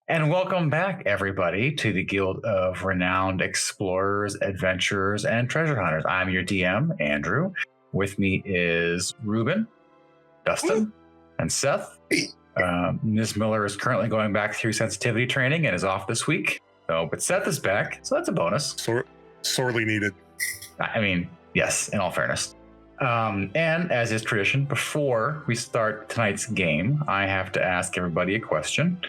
And welcome back, everybody, to the Guild of Renowned Explorers, Adventurers, and Treasure Hunters. I'm your DM, Andrew. With me is Ruben, Dustin, and Seth. Ms. Miller is currently going back through sensitivity training and is off this week. But Seth is back, so that's a bonus. Sorely needed. I mean, yes, in all fairness. And as is tradition, before we start tonight's game, I have to ask everybody a question.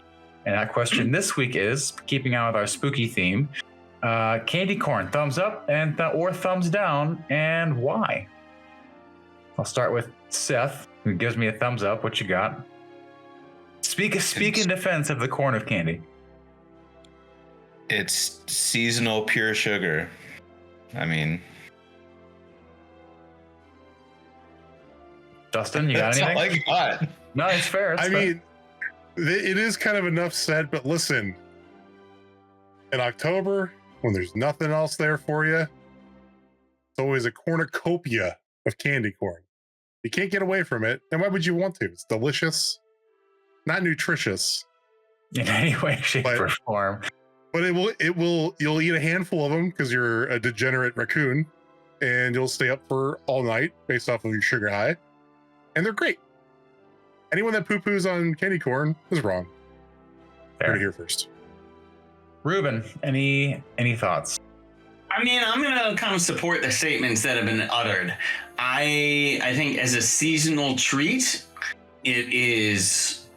And that question this week is, keeping on with our spooky theme, candy corn, thumbs up or thumbs down, and why? I'll start with Seth, who gives me a thumbs up. What you got? Speak in defense of the corn of candy. It's seasonal pure sugar. I mean... Dustin, you got anything? That's all I got. No, it's fair. It's fair. Mean, it is kind of enough said, but listen, in October, when there's nothing else there for you, it's always a cornucopia of candy corn. You can't get away from it. And why would you want to? It's delicious, not nutritious in any way, shape, or form. But you'll eat a handful of them because you're a degenerate raccoon, and you'll stay up for all night based off of your sugar high. And they're great. Anyone that poo-poos on candy corn is wrong. Fair. Heard it here first. Ruben, any thoughts? I mean, I'm gonna kind of support the statements that have been uttered. I think as a seasonal treat, it is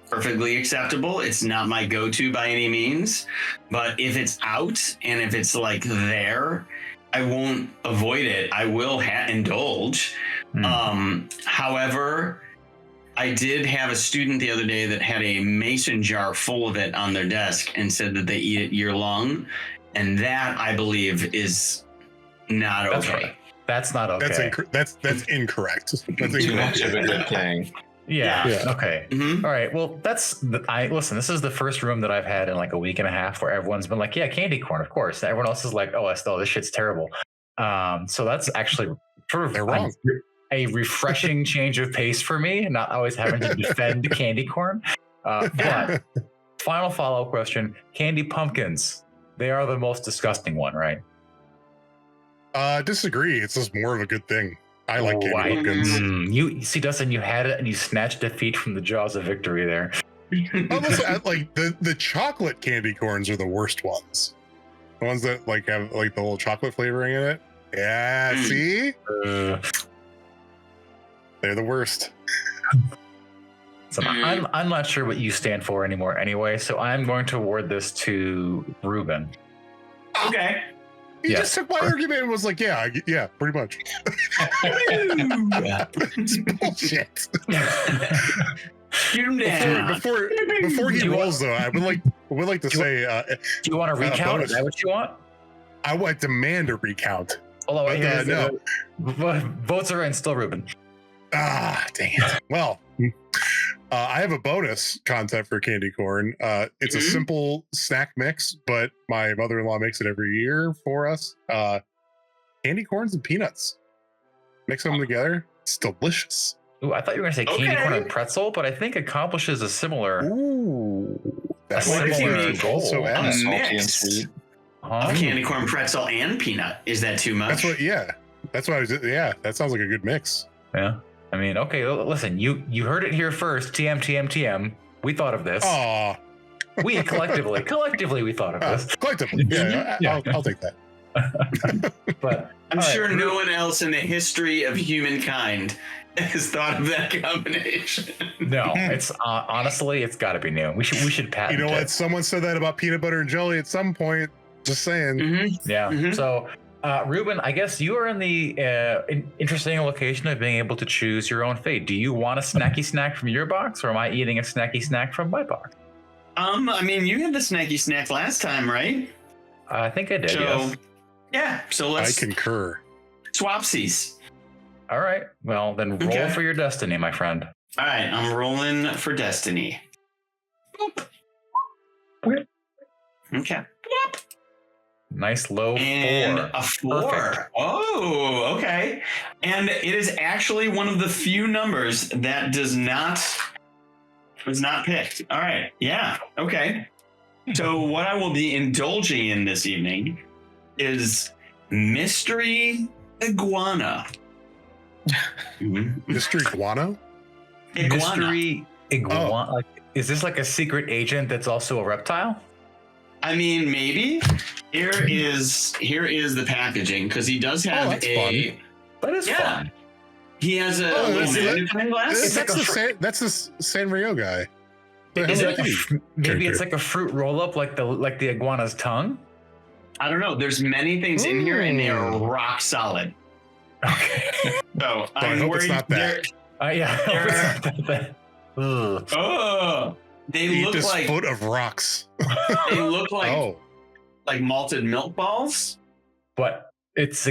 perfectly acceptable. It's not my go-to by any means, but if it's out and if it's like there, I won't avoid it. I will indulge. However, I did have a student the other day that had a mason jar full of it on their desk and said that they eat it year long. And that, I believe, is not okay. That's not okay. That's incorrect. That's too much of a good thing. Yeah. Okay. Mm-hmm. All right. Well, listen, this is the first room that I've had in like a week and a half where everyone's been like, yeah, candy corn, of course. And everyone else is like, oh, Estelle, this shit's terrible. So that's actually sort of wrong. A refreshing change of pace for me, not always having to defend candy corn. But final follow-up question, candy pumpkins. They are the most disgusting one, right? Disagree. It's just more of a good thing. I like candy pumpkins. You see, Dustin, you had it and you snatched defeat from the jaws of victory there. Listen, like the chocolate candy corns are the worst ones. The ones that like have like the little chocolate flavoring in it. Yeah, see? They're the worst. So I'm not sure what you stand for anymore anyway, so I'm going to award this to Ruben. Okay. You just took my argument and was like, yeah, pretty much. It's bullshit. Before he rolls, though, I would like to say... do you want a recount? Is that what you want? I would demand a recount. Although, no. Votes are in, still Ruben. Ah, dang it. Well, I have a bonus content for candy corn. It's a simple snack mix, but my mother-in-law makes it every year for us. Candy corns and peanuts. Mix them together. It's delicious. Ooh, I thought you were going to say candy corn and pretzel, but I think accomplishes a similar... Ooh. That's similar goal. Also salty and sweet. Of candy corn, pretzel, and peanut. Is that too much? That's what I was... Yeah, that sounds like a good mix. Yeah. I mean, okay, listen, you heard it here first. TM. We thought of this. Aw. We collectively we thought of this. Collectively, yeah. I'll take that. But I'm sure no one else in the history of humankind has thought of that combination. No, it's honestly, it's got to be new. We should patent it. You know what? Someone said that about peanut butter and jelly at some point. Just saying. Yeah. So. Ruben, I guess you are in the interesting location of being able to choose your own fate. Do you want a snacky snack from your box, or am I eating a snacky snack from my box? I mean, you had the snacky snack last time, right? I think I did, yes. Yeah, so let's... I concur. Swapsies. All right, well, then roll for your destiny, my friend. All right, I'm rolling for destiny. Boop. Okay. Boop. Nice low and 4. A 4. Perfect. Oh, okay. And it is actually one of the few numbers that does not Was not picked. All right. Yeah. Okay. So what I will be indulging in this evening is mystery iguana. Mystery guano? Iguana. Mystery iguana. Like, is this like a secret agent that's also a reptile? I mean, maybe. Here is the packaging because he does have that's a. fun. That is fun. He has a that's little it. magnifying glass. That's the Sanrio guy. Is Hello it like Kitty. maybe it's like a fruit roll up, like the iguana's tongue? I don't know. There's many things in here, and they are rock solid. Okay. So I I'm hope it's worried. not that. Yeah. Ugh. Oh, they Eat look this like foot of rocks. they look like Oh, malted milk balls. But it's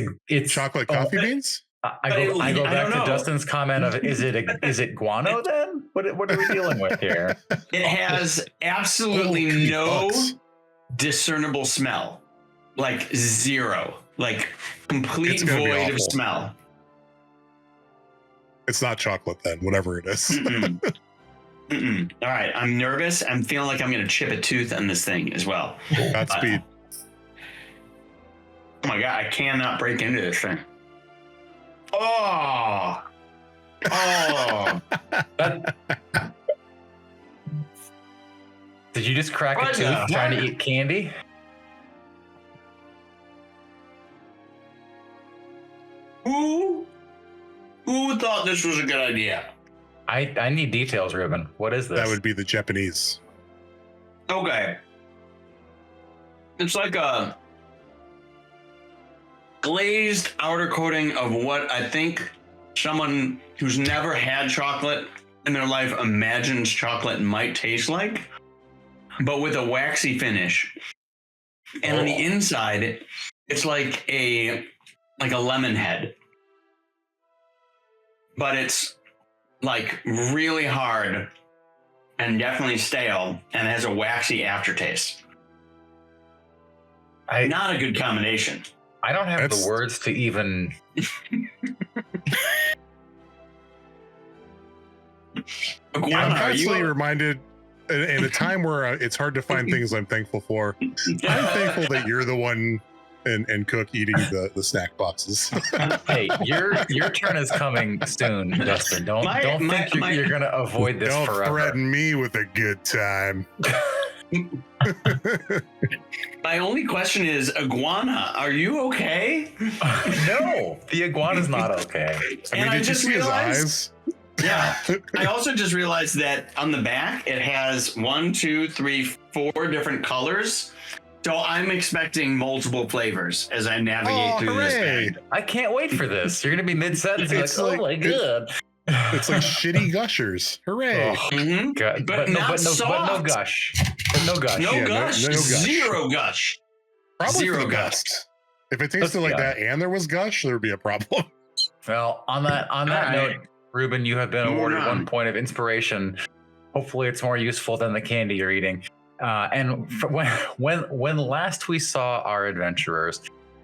chocolate oh, coffee beans? I go I back don't to know. Dustin's comment of is it guano then? What are we dealing with here? It has absolutely Holy no bucks. discernible smell, like zero, like complete It's gonna be void of awful. smell. It's not chocolate then, whatever it is. Mm-mm. Mm-mm. All right, I'm nervous. I'm feeling like I'm going to chip a tooth on this thing as well. Godspeed. Oh my god, I cannot break into this thing. Oh, Did you just crack What a tooth the trying to fuck? eat candy? who thought this was a good idea? I need details, Ruben. What is this? That would be the Japanese. Okay, it's like a glazed outer coating of what I think someone who's never had chocolate in their life imagines chocolate might taste like, but with a waxy finish. And on the inside, it's like a lemon head, but it's like really hard and definitely stale and has a waxy aftertaste. Not a good combination. I don't have That's- the words to even. I'm Iguana, are constantly you? reminded in a time where it's hard to find things I'm thankful for. I'm thankful that you're the one and Cook eating the snack boxes. Hey, your turn is coming soon, Dustin. Don't think you're gonna avoid this Don't forever. threaten me with a good time. My only question is, Iguana, are you okay? No, the iguana's not okay. And I did you just see his realized- eyes? Yeah. I also just realized that on the back it has 1, 2, 3, 4 different colors. So I'm expecting multiple flavors as I navigate through this hooray. bag. I can't wait for this. You're gonna be mid-sentence. Like, It's oh like- my god. It's like shitty gushers. Hooray. Oh, Mhm. God. But not but no soft. gush. But no gush. No Yeah, gush, no gush. zero gush. Probably Zero for the gush. best. If it tasted like Yeah. that and there was gush, there would be a problem. Well, on that Alright. note, Ruben, you have been Moving awarded on. 1 point of inspiration. Hopefully, it's more useful than the candy you're eating. When last we saw our adventurers,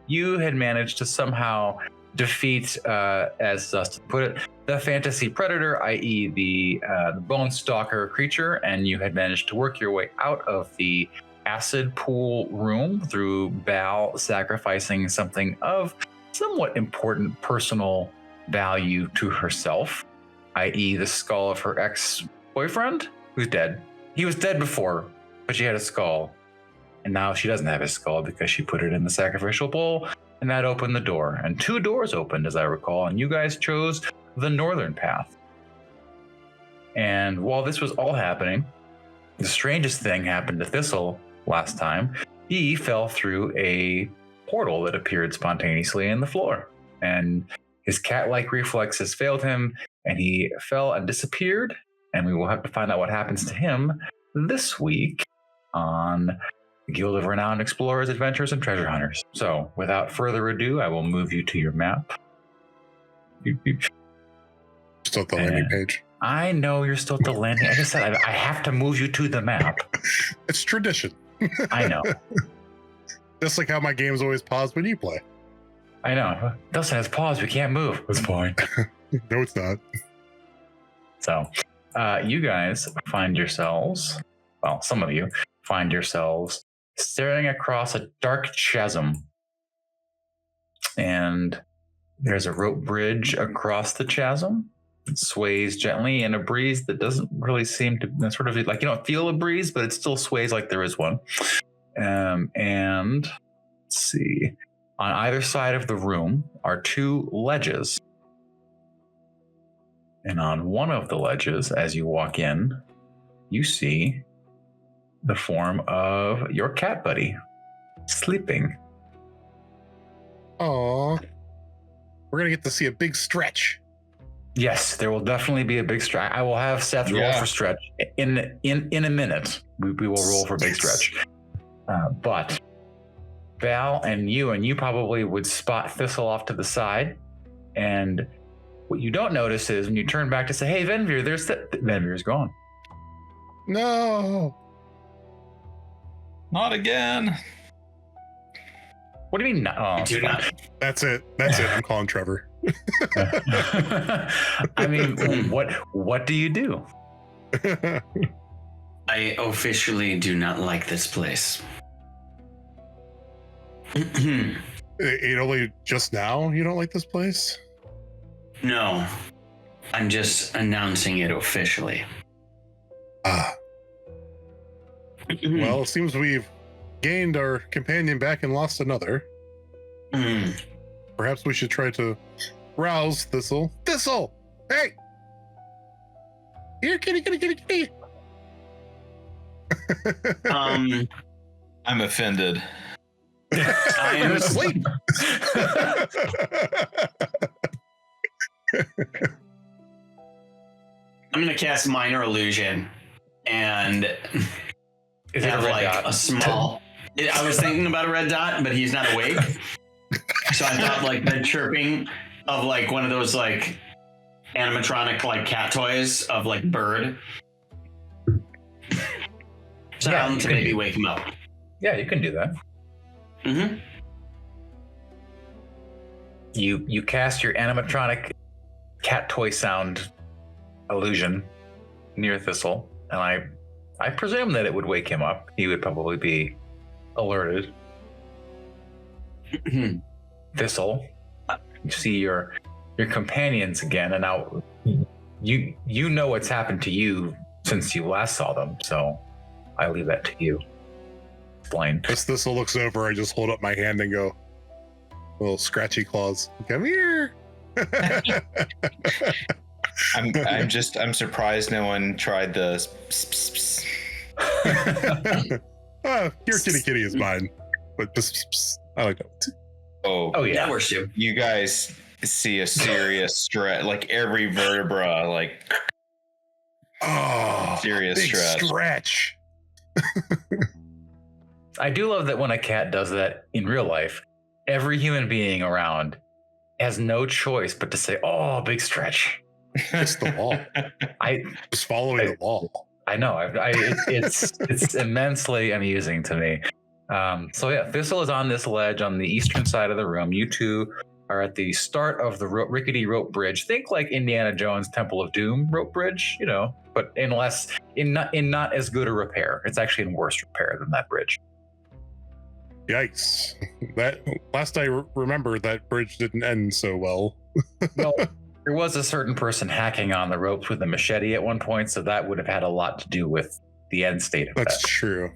you had managed to somehow defeat, as Dustin put it, the fantasy predator, i.e., the bone stalker creature, and you had managed to work your way out of the acid pool room through Bal sacrificing something of somewhat important personal value to herself, i.e., the skull of her ex-boyfriend, who's dead. He was dead before, but she had a skull, and now she doesn't have his skull because she put it in the sacrificial bowl, and that opened the door. And 2 doors opened, as I recall, and you guys chose the northern path. And while this was all happening, the strangest thing happened to Thistle last time. He fell through a portal that appeared spontaneously in the floor, and his cat-like reflexes failed him, and he fell and disappeared. And we will have to find out what happens to him this week on the Guild of Renowned Explorers, Adventurers, and Treasure Hunters. So, without further ado, I will move you to your map. Still at the landing page. I know you're still at the landing. Like I said, I have to move you to the map. It's tradition. I know. Just like how my games always pause when you play. I know. Dustin has paused. We can't move. It's fine. No, it's not. So, you guys find yourselves, well, some of you find yourselves staring across a dark chasm. And there's a rope bridge across the chasm. It sways gently in a breeze that doesn't really seem to sort of like you don't feel a breeze, but it still sways like there is one. And let's see. On either side of the room are two ledges. And on one of the ledges, as you walk in, you see the form of your cat buddy sleeping. Aw. We're going to get to see a big stretch. Yes, there will definitely be a big stretch. I will have Seth roll for stretch in a minute. We will roll for big stretch. But Val and you probably would spot Thistle off to the side. And what you don't notice is when you turn back to say, "Hey, Venvir," Venvir's gone. No. Not again. What do you mean? Do not. That's it. I'm calling Trevor. I mean, what do you do? I officially do not like this place. It only just now you don't like this place? No, I'm just announcing it officially. Well, it seems we've gained our companion back and lost another. Perhaps we should try to rouse Thistle. Thistle! Hey! Here, kitty. I'm offended. I am asleep. I'm gonna cast minor illusion and Is it have a red like dot? a small. I was thinking about a red dot, but he's not awake. So I thought like the chirping of like one of those like animatronic like cat toys of like bird sound to maybe wake him up. Yeah, you can do that. Mm-hmm. You cast your animatronic cat toy sound illusion near Thistle, and I presume that it would wake him up. He would probably be alerted. Thistle, you see your companions again, and now you know what's happened to you since you last saw them. So I leave that to you. Explain. As Thistle looks over, I just hold up my hand and go, little scratchy claws. Come here. I'm surprised no one tried the Your kitty is mine. But I like that. Oh yeah, that works too. You guys see a serious stretch, like every vertebra, like serious big stretch. I do love that when a cat does that in real life, every human being around has no choice but to say, "Oh, big stretch." It's the wall. Just following the wall. I know. It's immensely amusing to me. So yeah, Thistle is on this ledge on the eastern side of the room. You two are at the start of the rickety rope bridge. Think like Indiana Jones' Temple of Doom rope bridge, but in not as good a repair. It's actually in worse repair than that bridge. Yikes! That last I remember, that bridge didn't end so well. Well, there was a certain person hacking on the ropes with a machete at one point, so that would have had a lot to do with the end state of That's that. true.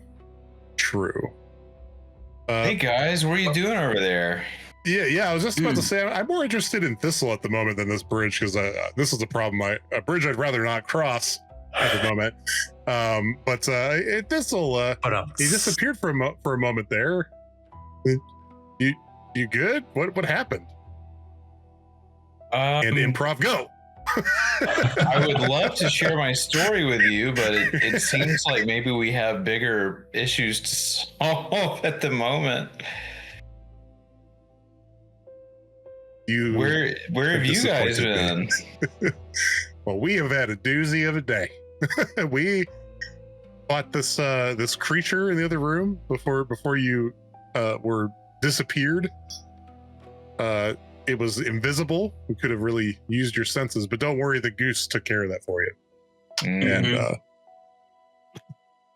Hey guys, what are you doing over there? Yeah. I was just about to say I'm more interested in Thistle at the moment than this bridge because this is a problem. A bridge I'd rather not cross at the moment. But Thistle, he disappeared for a moment there. You good? What happened? And improv, go. I would love to share my story with you, but it seems like maybe we have bigger issues to solve at the moment. Where have you guys been? Well, we have had a doozy of a day. We fought this creature in the other room before you were disappeared. It was invisible. We could have really used your senses, but don't worry, the goose took care of that for you. And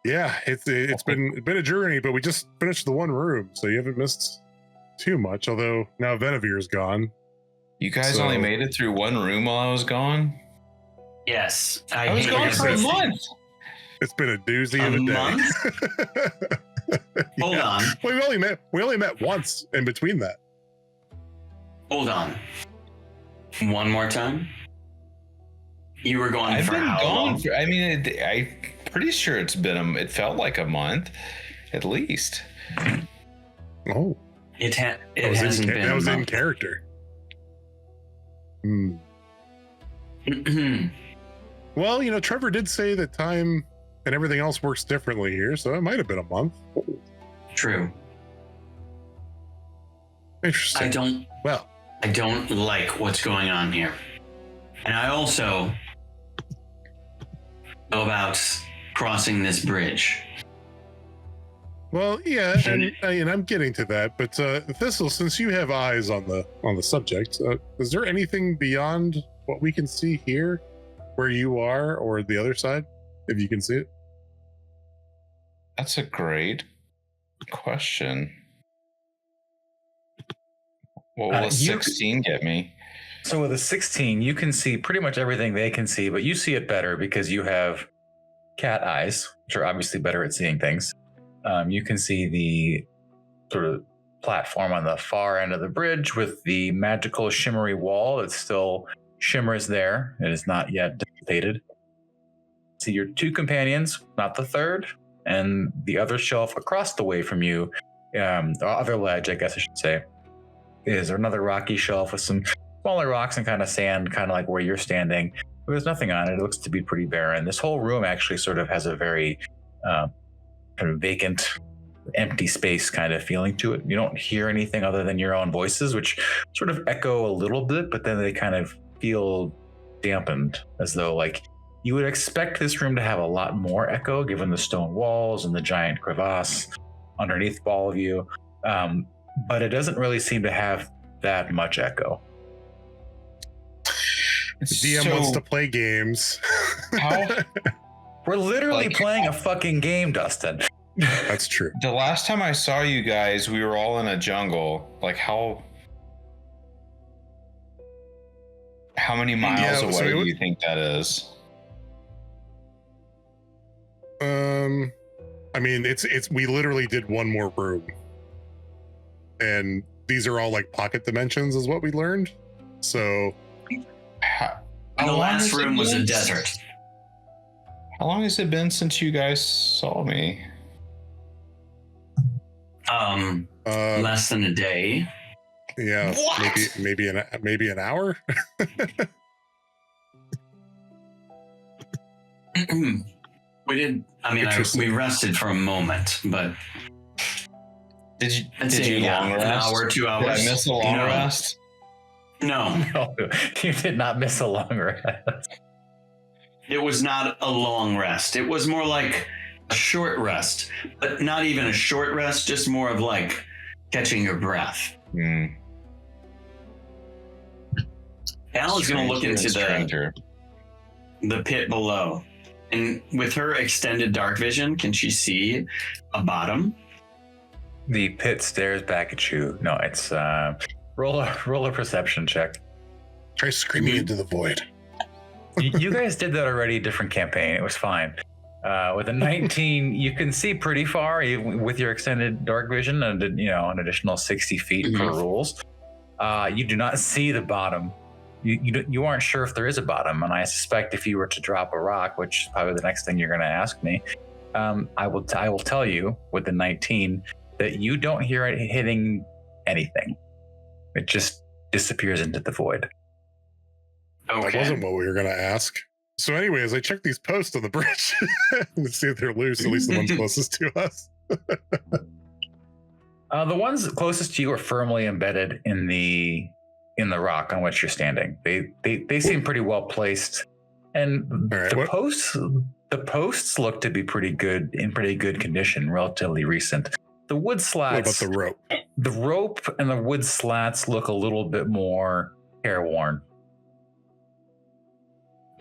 yeah, it's been a journey, but we just finished the one room, so you haven't missed too much. Although now Venevir's gone. You guys only made it through one room while I was gone? Yes. I was gone for a month. It's been a doozy of a day. Hold on. We only met once in between that. Hold on. One more time. You were gone for how long? I'm pretty sure it felt like a month, at least. Oh. It hasn't been. That was in character. Well, Trevor did say that time and everything else works differently here, so it might have been a month. True. Interesting. I don't like what's going on here. And I also know about crossing this bridge. Well, yeah, and I'm getting to that, but Thistle, since you have eyes on the subject, is there anything beyond what we can see here, where you are, or the other side, if you can see it? That's a great question. What will a 16 get me? So with a 16, you can see pretty much everything they can see, but you see it better because you have cat eyes, which are obviously better at seeing things. You can see the sort of platform on the far end of the bridge with the magical shimmery wall that still shimmers there. It is not yet dissipated. See your two companions, not the third, and the other shelf across the way from you, the other ledge, I guess I should say, is another rocky shelf with some smaller rocks and kind of sand, kind of like where you're standing. But there's nothing on it. It looks to be pretty barren. This whole room actually sort of has a very kind of vacant, empty space kind of feeling to it. You don't hear anything other than your own voices, which sort of echo a little bit, but then they kind of feel dampened, as though like you would expect this room to have a lot more echo given the stone walls and the giant crevasse underneath all of you. But it doesn't really seem to have that much echo. The DM wants to play games. How? We're literally playing a fucking game, Dustin. That's true. The last time I saw you guys, we were all in a jungle. Like how many miles away do you think that is? I mean, it's we literally did one more room, and these are all like pocket dimensions, is what we learned. So, the last room was a desert. How long has it been since you guys saw me? Less than a day. Yeah, what? maybe an hour. We did. I mean, we rested for a moment, but did you long rest? An hour, 2 hours. Did I miss a long rest? No, you did not miss a long rest. It was not a long rest. It was more like a short rest, but not even a short rest, just more of like catching your breath. Al is going to look into the pit below. And with her extended dark vision, can she see a bottom? The pit stares back at you. No, it's roll a perception check. Try screaming into the void. You guys did that already, different campaign. It was fine. With a 19, you can see pretty far with your extended dark vision, and an additional 60 feet per rules. You do not see the bottom. You aren't sure if there is a bottom, and I suspect if you were to drop a rock, which is probably the next thing you're going to ask me, I will tell you with the 19 that you don't hear it hitting anything. It just disappears into the void. Okay. That wasn't what we were going to ask. So anyways, I checked these posts on the bridge to see if they're loose, at least the ones closest to us. The ones closest to you are firmly embedded in the rock on which you're standing. They seem pretty well placed, and the posts look to be in pretty good condition, relatively recent. The wood slats. What about the rope? The rope and the wood slats look a little bit more careworn.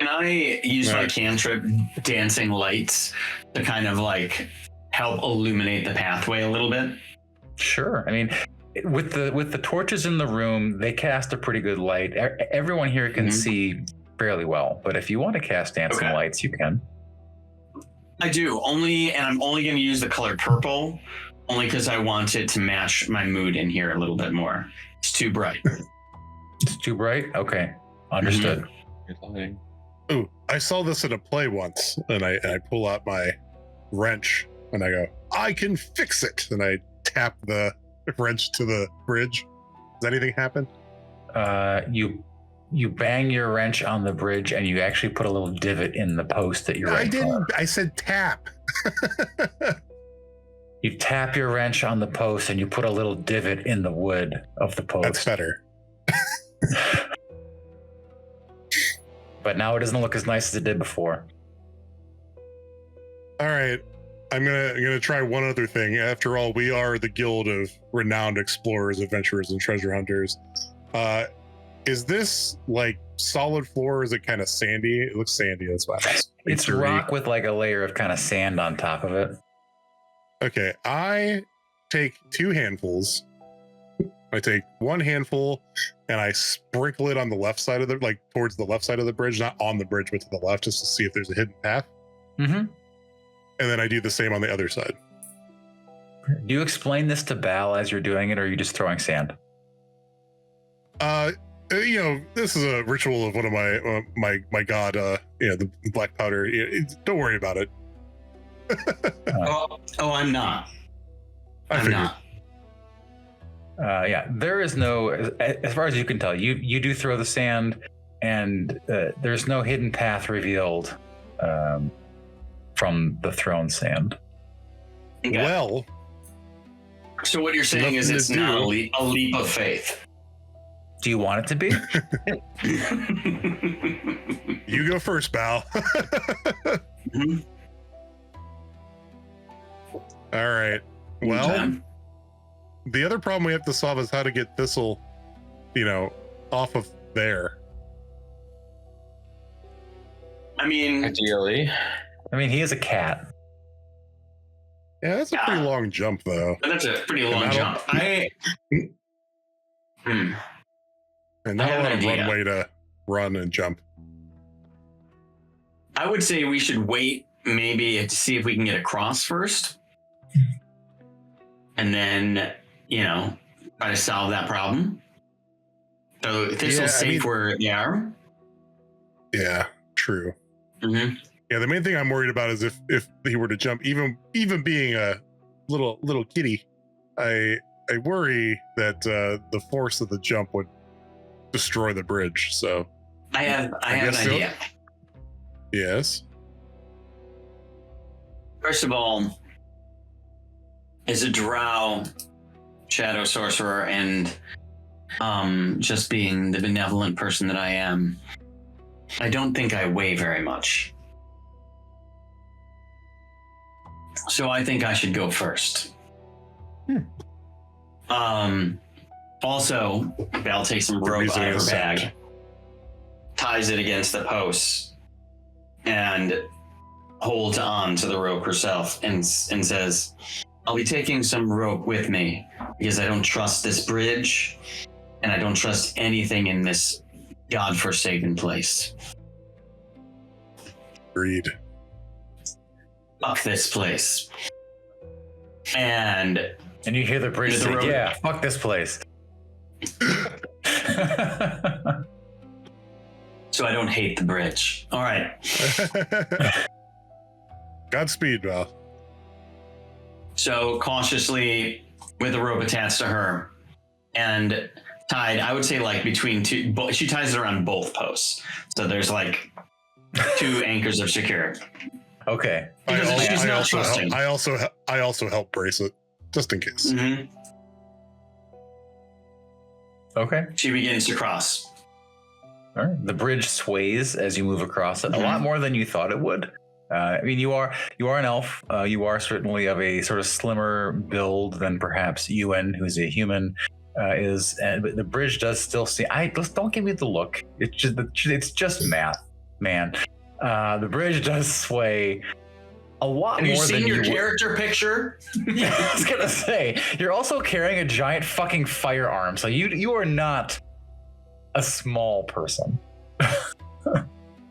Can I use my cantrip dancing lights to kind of like help illuminate the pathway a little bit? Sure. I mean, with the torches in the room, they cast a pretty good light. Everyone here can see fairly well, but if you want to cast dancing lights, you can. I do, and I'm only going to use the color purple, only because I want it to match my mood in here a little bit more. It's too bright. It's too bright? Okay. Understood. Ooh, I saw this in a play once, and I pull out my wrench, and I go, I can fix it! And I tap the wrench to the bridge. Does anything happen? You bang your wrench on the bridge, and you actually put a little divot in the post that you're right. I didn't. I said tap. You tap your wrench on the post, and you put a little divot in the wood of the post. That's better. But now it doesn't look as nice as it did before. All right. I'm gonna try one other thing. After all, we are the guild of renowned explorers, adventurers, and treasure hunters. Is this like solid floor? Or is it kind of sandy? It looks sandy. That's why it's rock with like a layer of kind of sand on top of it. Okay, I take 2 handfuls. I take 1 handful and I sprinkle it on the left side of towards the left side of the bridge, not on the bridge, but to the left, just to see if there's a hidden path. Mm-hmm. And then I do the same on the other side. Do you explain this to Bal as you're doing it, or are you just throwing sand? This is a ritual of one of my god. The black powder. Don't worry about it. I'm not. I'm not. Yeah, there is no, as far as you can tell, you do throw the sand, and there's no hidden path revealed from the thrown sand. Okay. Well, so what you're saying is it's not a leap of faith. Do you want it to be? You go first, Bal. All right. Well, the other problem we have to solve is how to get Thistle, off of there. I mean, ideally. I mean, he is a cat. Yeah, that's a pretty long jump, though. That's a pretty long jump. And not a lot of runway to run and jump. I would say we should wait maybe to see if we can get across first. And then, try to solve that problem. So Thistle's safe where they are. Yeah, true. Mm-hmm. Yeah, the main thing I'm worried about is if he were to jump, even being a little kitty, I worry that the force of the jump would destroy the bridge. So I have an idea. Yes. First of all, as a drow shadow sorcerer and just being the benevolent person that I am, I don't think I weigh very much. So I think I should go first. Also, Bal takes some rope out of her bag, ties it against the post, and holds on to the rope herself and says, I'll be taking some rope with me because I don't trust this bridge and I don't trust anything in this godforsaken place. Agreed. Fuck this place. And you hear the bridge say, yeah, fuck this place. So I don't hate the bridge. All right. Godspeed, Val. So cautiously, with a rope attached to her and tied, I would say like between two, she ties it around both posts. So there's like 2 anchors of security. Okay. Because she's not trusting. I also help brace it just in case. Mm-hmm. Okay. She begins to cross. All right. The bridge sways as you move across it, a lot more than you thought it would. I mean, you are an elf. You are certainly of a sort of slimmer build than perhaps Ewan, who's a human, is. But the bridge does still seem. Don't give me the look. It's just math. man. The bridge does sway a lot Have you more seen than your you character picture? Yeah, I was gonna say, you're also carrying a giant fucking firearm, so you are not a small person.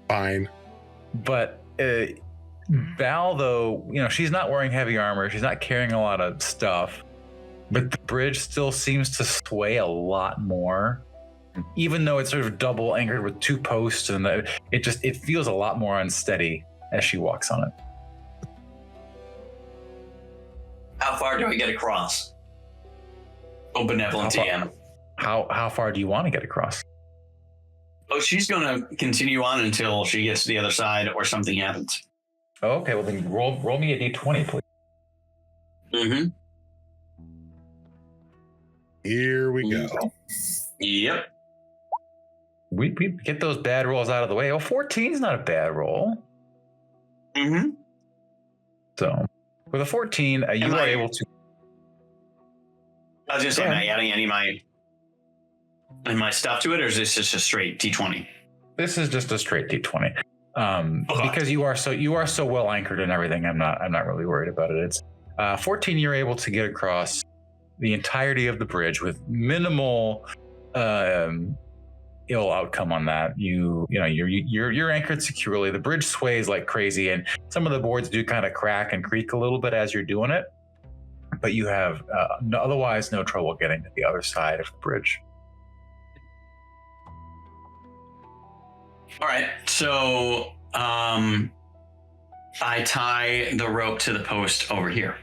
Fine. But Val, though, she's not wearing heavy armor, she's not carrying a lot of stuff, but the bridge still seems to sway a lot more, even though it's sort of double anchored with 2 posts, and it feels a lot more unsteady as she walks on it. How far do I get across? Oh, benevolent TM. How far do you want to get across? Oh, she's going to continue on until she gets to the other side or something happens. Oh, okay, well then roll me a d20, please. Mm-hmm. Here we go. Yep. We get those bad rolls out of the way. Oh, 14 is not a bad roll. Mm-hmm. So with a 14, you are able to. I was just saying, am I adding any of my stuff to it, or is this just a straight D20? This is just a straight D20. Because you are so well anchored and everything, I'm not really worried about it. It's 14. You're able to get across the entirety of the bridge with minimal ill outcome on that. You're anchored securely. The bridge sways like crazy, and some of the boards do kind of crack and creak a little bit as you're doing it, but you have otherwise no trouble getting to the other side of the bridge. All right, so I tie the rope to the post over here.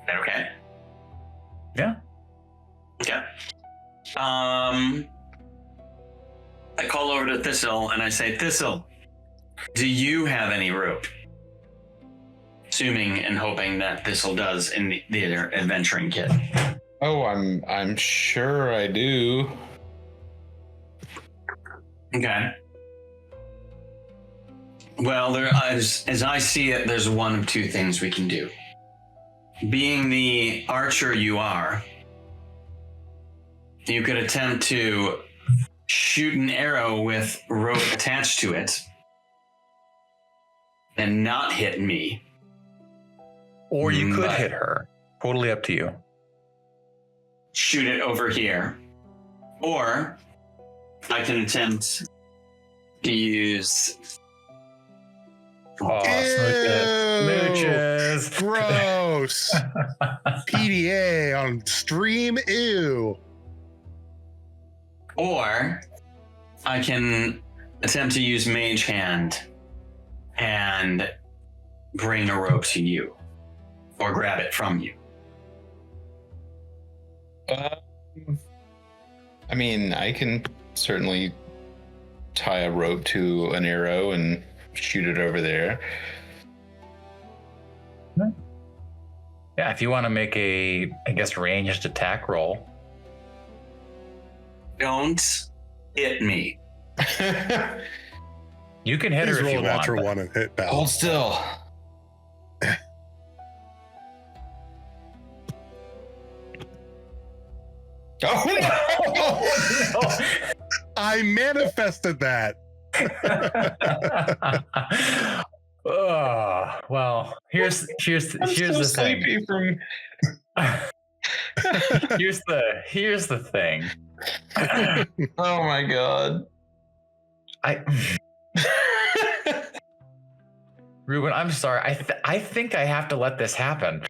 Is that okay? Yeah. Okay. I call over to Thistle and I say, Thistle, do you have any rope? Assuming and hoping that Thistle does in the adventuring kit. Oh, I'm sure I do. Okay. Well, as I see it, there's one of 2 things we can do. Being the archer you are, you could attempt to shoot an arrow with rope attached to it and not hit me. Or you could hit her. Totally up to you. Shoot it over here. Or I can attempt to use... Oh, smooches. Gross. PDA on stream. Ew. Or I can attempt to use Mage Hand and bring a rope to you. Or grab it from you. I mean, I can certainly tie a rope to an arrow and shoot it over there. Yeah, if you want to make a, ranged attack roll. Don't hit me. You can hit her if you want. Natural one and hit Val. Hold still. Oh, no. I manifested that. Well, here's the thing. Here's the thing. Oh my god. Ruben, I'm sorry. I think I have to let this happen.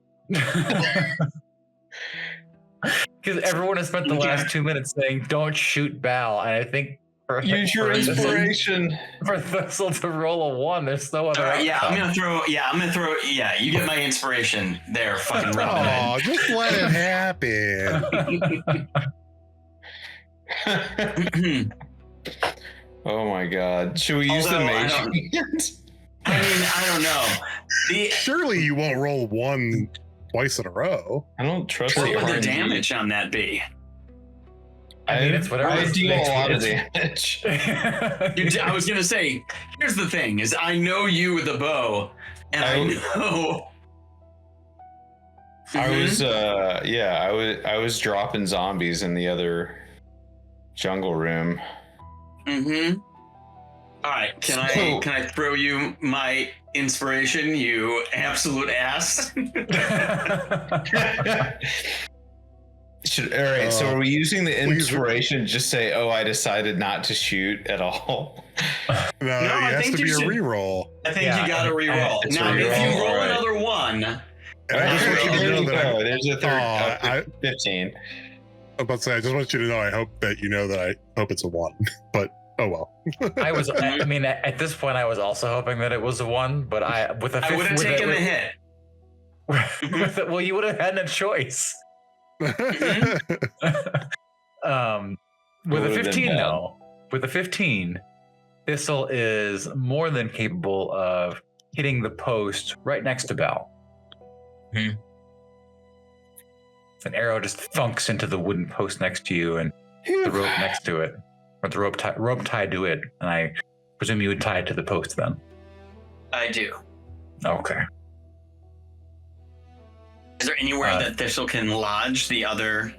Because everyone has spent the last 2 minutes saying, don't shoot Val. And I think use your inspiration. For Thistle to roll a 1, there's no other outcome. I'm gonna throw. Yeah, you get my inspiration there, fucking rubbing Oh, just let it happen. Oh my god. Should we use the mage? I don't know. Surely you won't roll 1 twice in a row. I don't trust What the would the RNG. damage on that be? I mean, it's whatever. I deal a lot of damage. I was gonna say, here's the thing: is I know you with a bow, and I know I was dropping zombies in the other jungle room. Mm-hmm. All right, can I throw you my inspiration, you absolute ass? All right, so are we using the inspiration to just say, "Oh, I decided not to shoot at all"? No, it I has think to you be a should- reroll. I think you got to reroll. It's Now, a if you reroll, roll right. another one, And I just want you to know that there's a third 15. I'm about to say, I just want you to know, I hope that you know that I hope it's a 1, but oh well. I mean, at this point, I was also hoping that it was a 1, but I would have taken the hit. Well, you would have had a choice. With a 15, though, with a 15, Thistle is more than capable of hitting the post right next to Bell. Hmm. An arrow just thunks into the wooden post next to you and the rope next to it, or the rope tied to it. And I presume you would tie it to the post then. I do. Okay. Is there anywhere that Thistle can lodge the other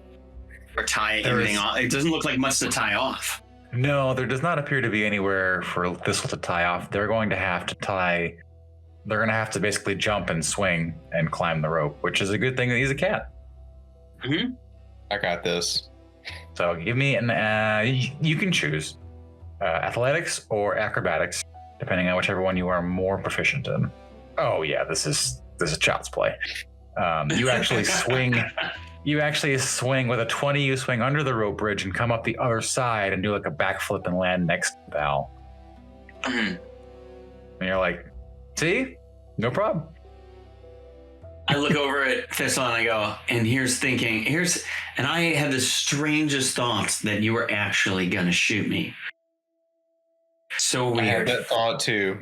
or tie everything off? It doesn't look like much to tie off. No, there does not appear to be anywhere for Thistle to tie off. They're going to have to tie. They're going to have to basically jump and swing and climb the rope, which is a good thing that he's a cat. Mm-hmm. I got this. So give me you can choose athletics or acrobatics, depending on whichever one you are more proficient in. Oh yeah, this is child's play. You actually swing. You actually swing with a 20. You swing under the rope bridge and come up the other side and do like a backflip and land next to Val. Mm-hmm. And you're like, see, no problem. I look over at Thistle and I go, and and I had the strangest thoughts that you were actually gonna shoot me. So weird. I had that thought too.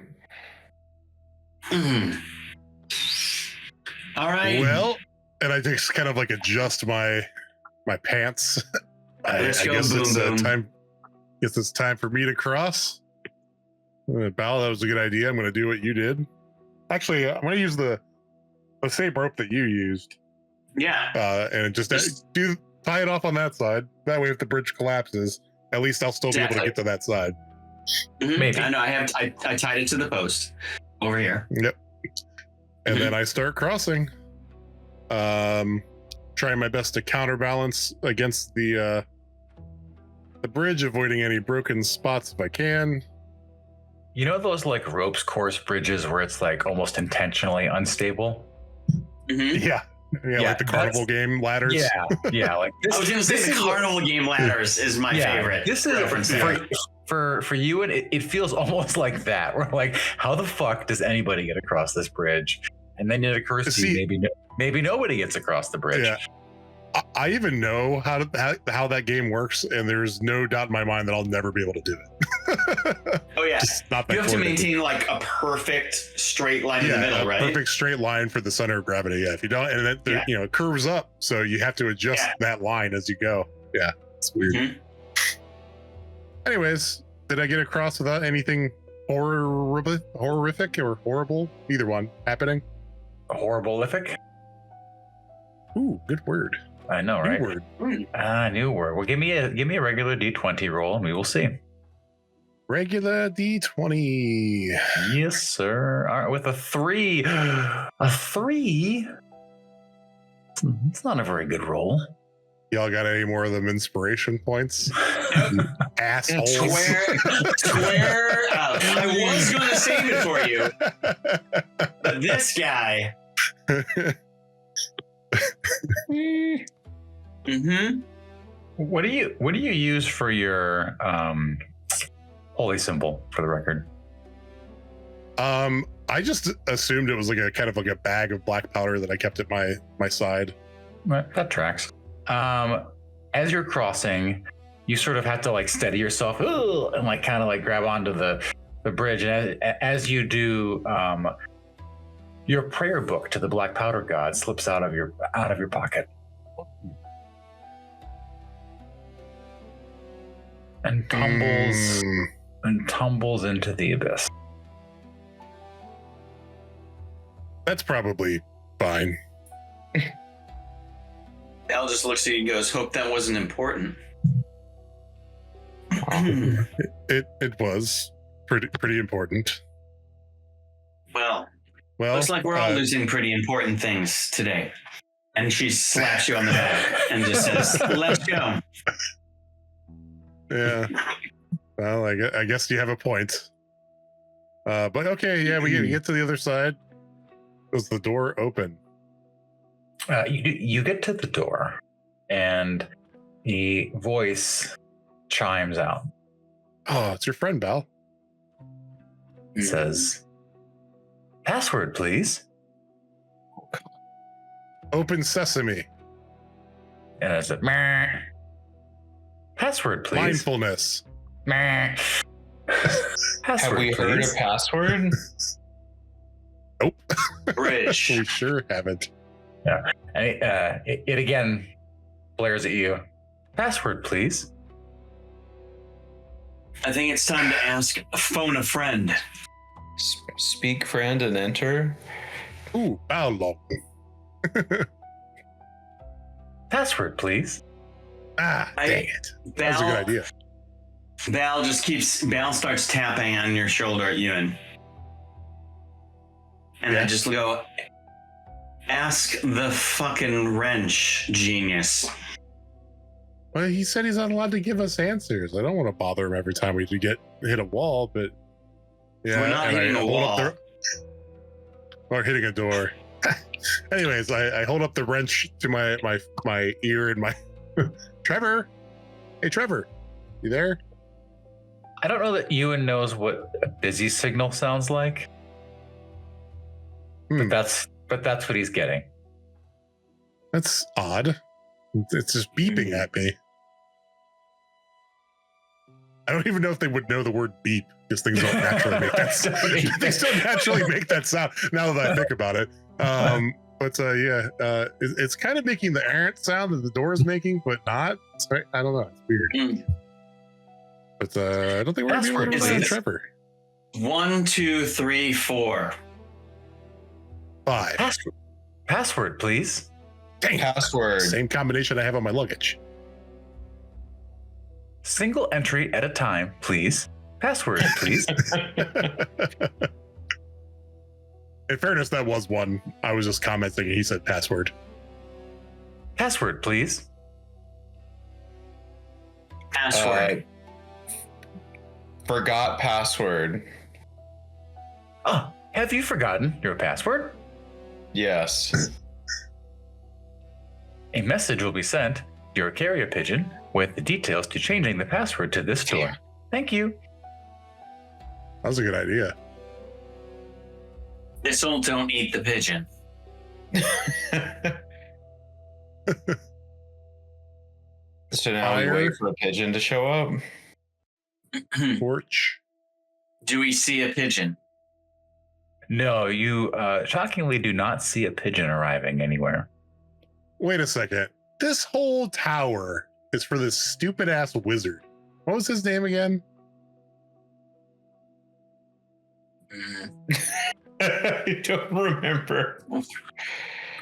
Mm. All right. Well, and I just kind of like adjust my pants. I Let's go, guess boom, it's boom. time. Guess it's time for me to cross. Bal, that was a good idea. I'm going to do what you did. Actually, I'm going to use the same rope that you used. Yeah. And just tie it off on that side. That way, if the bridge collapses, at least I'll still be able to get to that side. Mhm. Maybe. I know. I tied it to the post over here. Yep. And Mhm. then I start crossing. Trying my best to counterbalance against the bridge, avoiding any broken spots if I can. You know those like ropes course bridges where it's like almost intentionally unstable? Mm-hmm. Yeah, like the carnival game ladders. Yeah. Like I was going to say the carnival game ladders is my favorite. This is reference for you, and it feels almost like that. We're like, how the fuck does anybody get across this bridge? And then it occurs to you, maybe nobody gets across the bridge. Yeah. I even know how that game works, and there's no doubt in my mind that I'll never be able to do it. Oh yeah, Just not that you have to coordinated. maintain like a perfect straight line in the middle, right? Perfect straight line for the center of gravity. Yeah, if you don't, and then it curves up, so you have to adjust that line as you go. Yeah, it's weird. Mhm. Anyways, did I get across without anything horrific or horrible? Either one happening. Horrible-ific? Ooh, good word. I know, right? New word. New word. Well, give me a regular D20 roll, and we will see. Regular D20. Yes, sir. All right, with a 3. A 3? It's not a very good roll. Y'all got any more of them inspiration points? You assholes. Swear out. I was going to save it for you, but this guy. Mm-hmm. What do you use for your holy symbol, for the record? I just assumed it was like a kind of like a bag of black powder that I kept at my side. Right, that tracks. As you're crossing, you sort of have to like steady yourself and like kind of like grab onto the bridge. And as you do, your prayer book to the black powder god slips out of your pocket and tumbles into the abyss. That's probably fine. Al just looks at you and goes, "Hope that wasn't important." It was pretty important. Well, Well, looks like we're all losing pretty important things today. And she slaps you on the back and just says, "Let's go." Yeah. Well, I guess you have a point. But okay, yeah, we get to the other side. Does the door open? You get to the door, and the voice chimes out. Oh, it's your friend, Bal. It says, "Password, please." Open sesame. And I said, "Meh." "Password, please." Mindfulness. Meh. "Password, Have we heard please." a password? Nope. Bridge. We sure haven't. And it again blares at you. "Password, please." I think it's time to ask phone a friend. Speak, friend, and enter. Ooh, Bal long. "Password, please." Dang it. That was a good idea. Val starts tapping on your shoulder at Ewan. And I just go, "Ask the fucking wrench, genius." Well, he said he's not allowed to give us answers. I don't want to bother him every time we hit a wall, but yeah. We're not hitting a wall. Or hitting a door. Anyways, I hold up the wrench to my ear and my Trevor. Hey, Trevor, you there? I don't know that Ewan knows what a busy signal sounds like, but that's what he's getting. That's odd. It's just beeping at me. I don't even know if they would know the word beep because things don't naturally make that sound. They still naturally make that sound now that I think about it. It's kind of making the errant sound that the door is making, but not. I don't know. It's weird. But I don't think we're going to be able to find Trevor. 1, 2, 3, 4. 5. Password, please. Dang. Password. Same combination I have on my luggage. Single entry at a time, please. Password, please. In fairness, that was one. I was just commenting and he said password. Password, please. Password. Forgot password. Oh, have you forgotten your password? Yes. A message will be sent to your carrier pigeon with the details to changing the password to this door. Thank you. That was a good idea. This'll don't eat the pigeon. So now we wait for a pigeon to show up. Porch. Do we see a pigeon? No, you shockingly do not see a pigeon arriving anywhere. Wait a second. This whole tower is for this stupid ass wizard. What was his name again? I don't remember.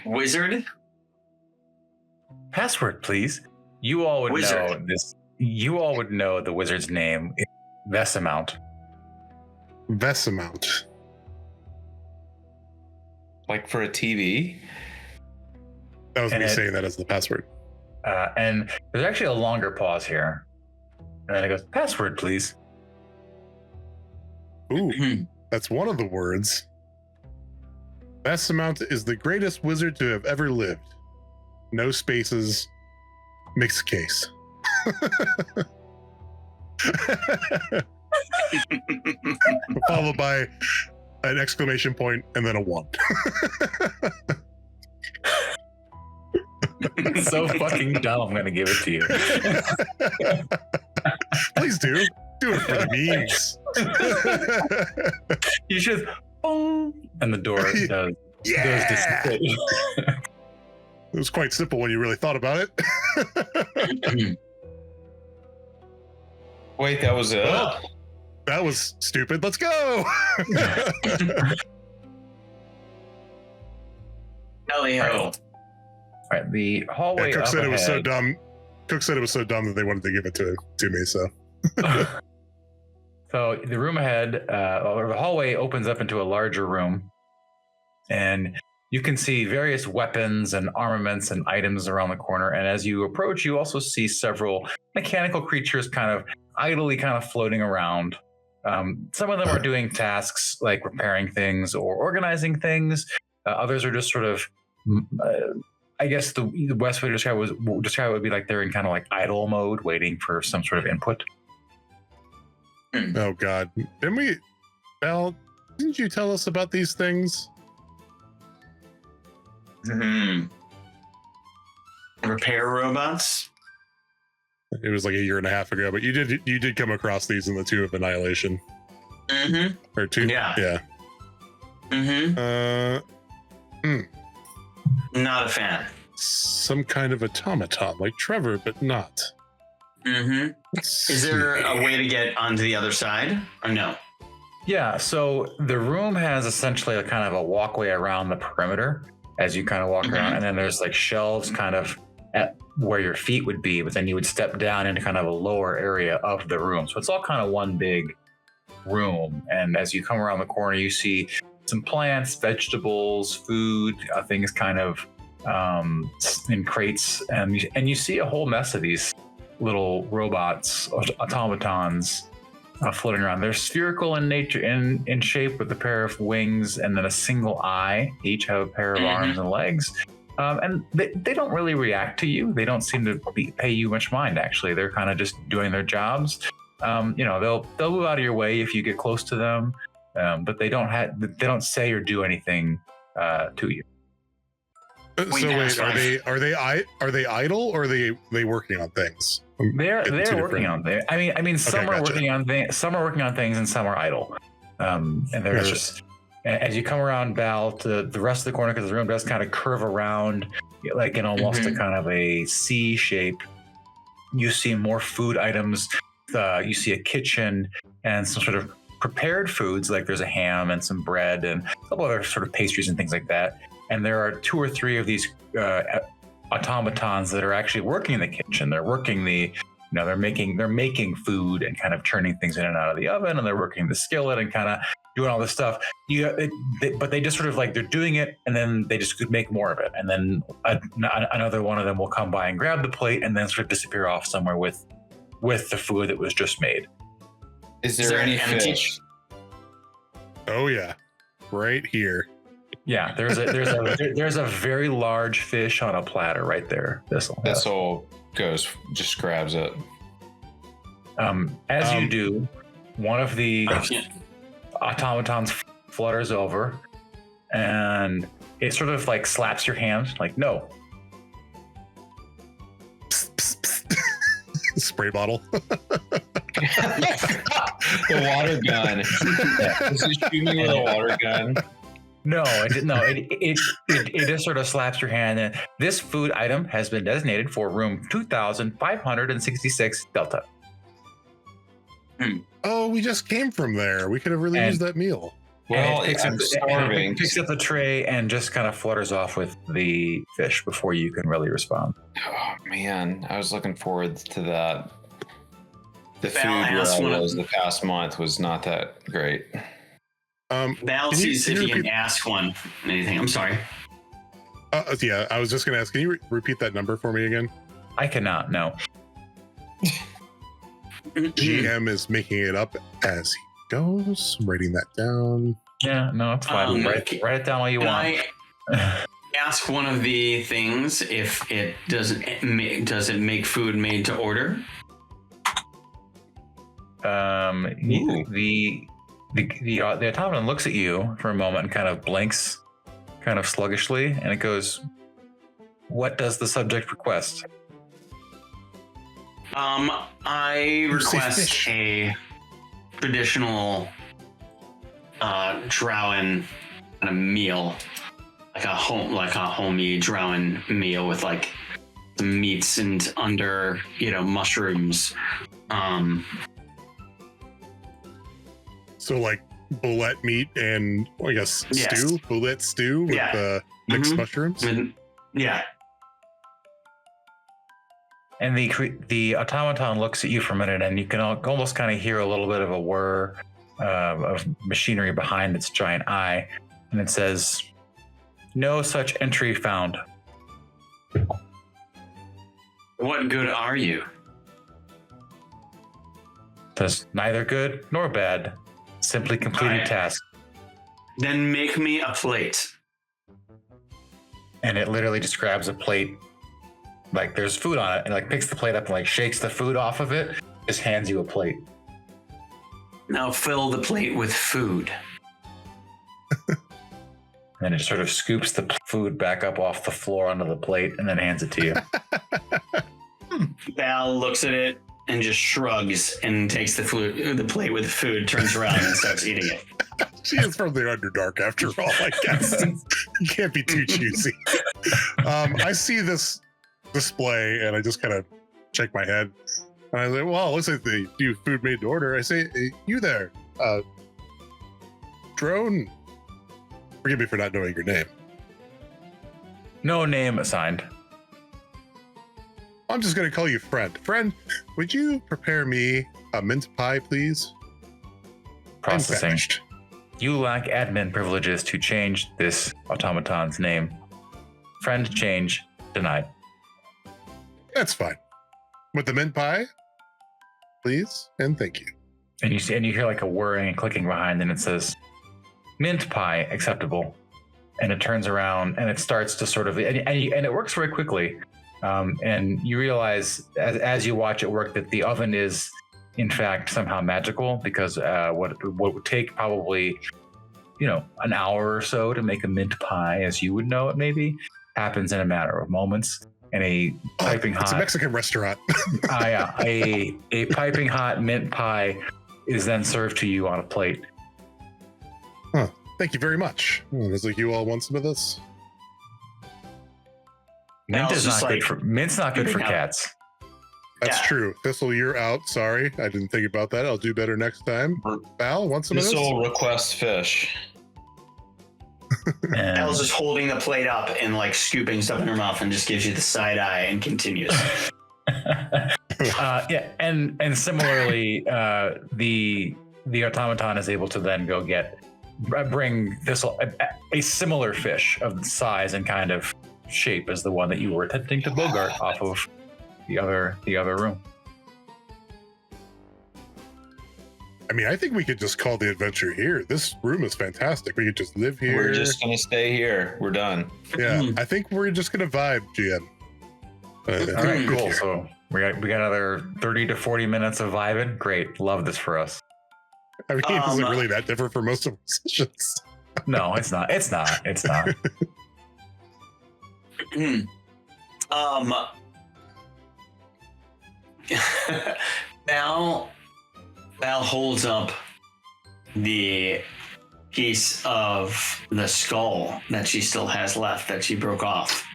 Wizard? Password, please. You all would know this. You all would know the wizard's name. Vesamount. Vesamount. Like for a TV? That was me saying that as the password. And there's actually a longer pause here. And then it goes, password, please. Ooh, that's one of the words. Vesamount is the greatest wizard to have ever lived. No spaces. Mixed case. Followed by an exclamation point and then a 1. It's so fucking dumb. I'm going to give it to you. Please do. Do it for the memes. You should. Boom, and the door does. Yeah. Does this. It was quite simple when you really thought about it. Wait, that was it? Well, that was stupid. Let's go. Tally ho. All right, the hallway. Yeah, Cook up said it was so ahead- dumb. Cook said it was so dumb that they wanted to give it to me. So So the room ahead, or the hallway opens up into a larger room, and you can see various weapons and armaments and items around the corner. And as you approach, you also see several mechanical creatures kind of idly kind of floating around. Some of them are doing tasks like repairing things or organizing things. Others are just sort of, I guess the best way to describe it would be like they're in kind of like idle mode, waiting for some sort of input. oh god, Val, didn't you tell us about these things? Repair robots. It was like a year and a half ago, but you did come across these in the Two of Annihilation. Or two. Yeah. Not a fan. Some kind of automaton like Trevor, but not. Is there a way to get onto the other side or no? Yeah, so the room has essentially a kind of a walkway around the perimeter as you kind of walk around, and then there's like shelves kind of at where your feet would be, but then you would step down into kind of a lower area of the room. So it's all kind of one big room. And as you come around the corner, you see some plants, vegetables, food, things kind of in crates, and you see a whole mess of these little robots, automatons, floating around. They're spherical in nature, in shape, with a pair of wings and then a single eye. They each have a pair of arms and legs, and they don't really react to you. They don't seem to pay you much mind. Actually, they're kind of just doing their jobs. They'll move out of your way if you get close to them, but they don't say or do anything to you. So wait, are they idle or are they working on things? They're working on things. I mean, some are working on things. Some are working on things, and some are idle. And there's as you come around Val to the rest of the corner, because the room does kind of curve around, like in almost a kind of a C shape. You see more food items. You see a kitchen and some sort of prepared foods, like there's a ham and some bread and a couple other sort of pastries and things like that. And there are 2 or 3 of these automatons that are actually working in the kitchen. They're working they're making food and kind of turning things in and out of the oven, and they're working the skillet and kind of doing all this stuff. But they just sort of like, they're doing it, and then they just could make more of it, and then another one of them will come by and grab the plate, and then sort of disappear off somewhere with the food that was just made. Is there any fish? Oh yeah, right here. Yeah, there's a very large fish on a platter right there. This'll just grabs it. As you do, one of the automatons flutters over, and it sort of like slaps your hand, like no. Spray bottle. The water gun. Is he shooting with a water gun? No, it just sort of slaps your hand. And this food item has been designated for room 2566 Delta. Oh, we just came from there. We could have really used that meal. Well, I'm starving. It picks up the tray and just kind of flutters off with the fish before you can really respond. Oh man, I was looking forward to that. The food Val where I was the past month was not that great. Val sees if he can ask anything. I'm sorry. Yeah, I was just going to ask, can you repeat that number for me again? I cannot, no. GM is making it up as he goes. I'm writing that down. Yeah, no, it's fine. Write it down while you want. I ask one of the things if it does it make food made to order? The automaton looks at you for a moment and kind of blinks, kind of sluggishly, and it goes, "What does the subject request?" I request a traditional Drowan kind of meal, like a homey Drowan meal with like some meats and mushrooms. So like boulette meat and I guess Yes. boulette stew with mixed mushrooms. And the automaton looks at you for a minute, and you can almost kind of hear a little bit of a whir of machinery behind its giant eye, and it says, "No such entry found." What good are you? It says, "Neither good nor bad, simply completing Alright. task." Then make me a plate. And it literally just grabs a plate, like there's food on it, and like picks the plate up and like shakes the food off of it, just hands you a plate. Now fill the plate with food. And it sort of scoops the food back up off the floor onto the plate and then hands it to you. Val looks at it and just shrugs and takes the plate with the food, turns around and starts eating it. She is from the Underdark after all, I guess. You can't be too choosy. I see this display and I just kind of shake my head. And I say, well, looks like they do food made to order. I say, hey, you there, drone. Forgive me for not knowing your name. No name assigned. I'm just going to call you Friend. Friend, would you prepare me a mince pie, please? Processing. I'm famished. You lack admin privileges to change this automaton's name. Friend change denied. That's fine. With the mint pie, please, and thank you. And you hear like a whirring and clicking behind, and it says, "Mint pie acceptable." And it turns around and it starts to sort of, and it works very quickly. And you realize as you watch it work that the oven is in fact somehow magical, because what would take probably, an hour or so to make a mint pie as you would know it maybe, happens in a matter of moments. And a piping hot, it's a Mexican restaurant. a piping hot mint pie is then served to you on a plate. Huh. Thank you very much. It's like you all want some of this. Mint's not good for cats. That's Yeah. true. Thistle, you're out. Sorry, I didn't think about that. I'll do better next time. Val, want some of This this? will request fish. And Val's just holding the plate up and like scooping stuff in her mouth and just gives you the side eye and continues. yeah, and similarly, the automaton is able to then go bring this a similar fish of size and kind of shape as the one that you were attempting to bogart off of the other room. I mean, I think we could just call the adventure here. This room is fantastic. We could just live here. We're just gonna stay here. We're done. Yeah, I think we're just gonna vibe, GM. All right, cool. So we got another 30 to 40 minutes of vibing. Great, love this for us. I mean, is it really that different for most of our sessions? No, it's not. It's not. Val holds up the piece of the skull that she still has left that she broke off.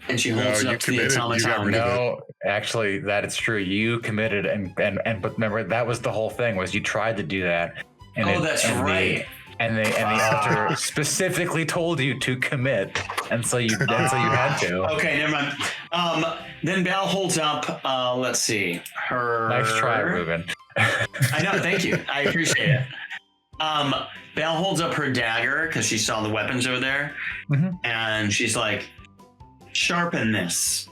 And she holds it up to the automaton. No, actually, that is true. You committed, and but remember, that was the whole thing. Was you tried to do that? And that's right. And the altar specifically told you to commit, and so you had to. Okay, never mind. Then Val holds up. Let's see, her. Nice try, Ruben. I know. Thank you. I appreciate it. Val holds up her dagger because she saw the weapons over there, and she's like, "Sharpen this."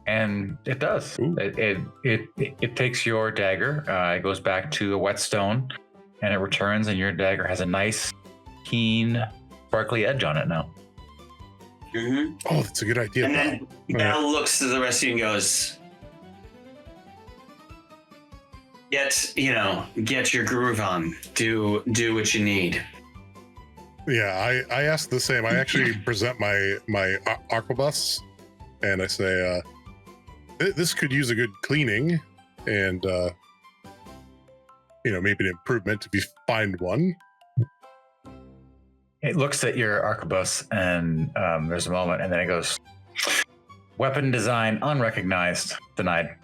And it does. It takes your dagger. It goes back to a whetstone, and it returns, and your dagger has a nice, keen, sparkly edge on it now. Oh, that's a good idea. And then Val looks to the rest of you and goes, "Get your groove on. Do what you need." Yeah, I asked the same. I actually present my arquebus, and I say, "This could use a good cleaning, and maybe an improvement if you find one." It looks at your arquebus, and there's a moment, and then it goes, "Weapon design unrecognized, denied."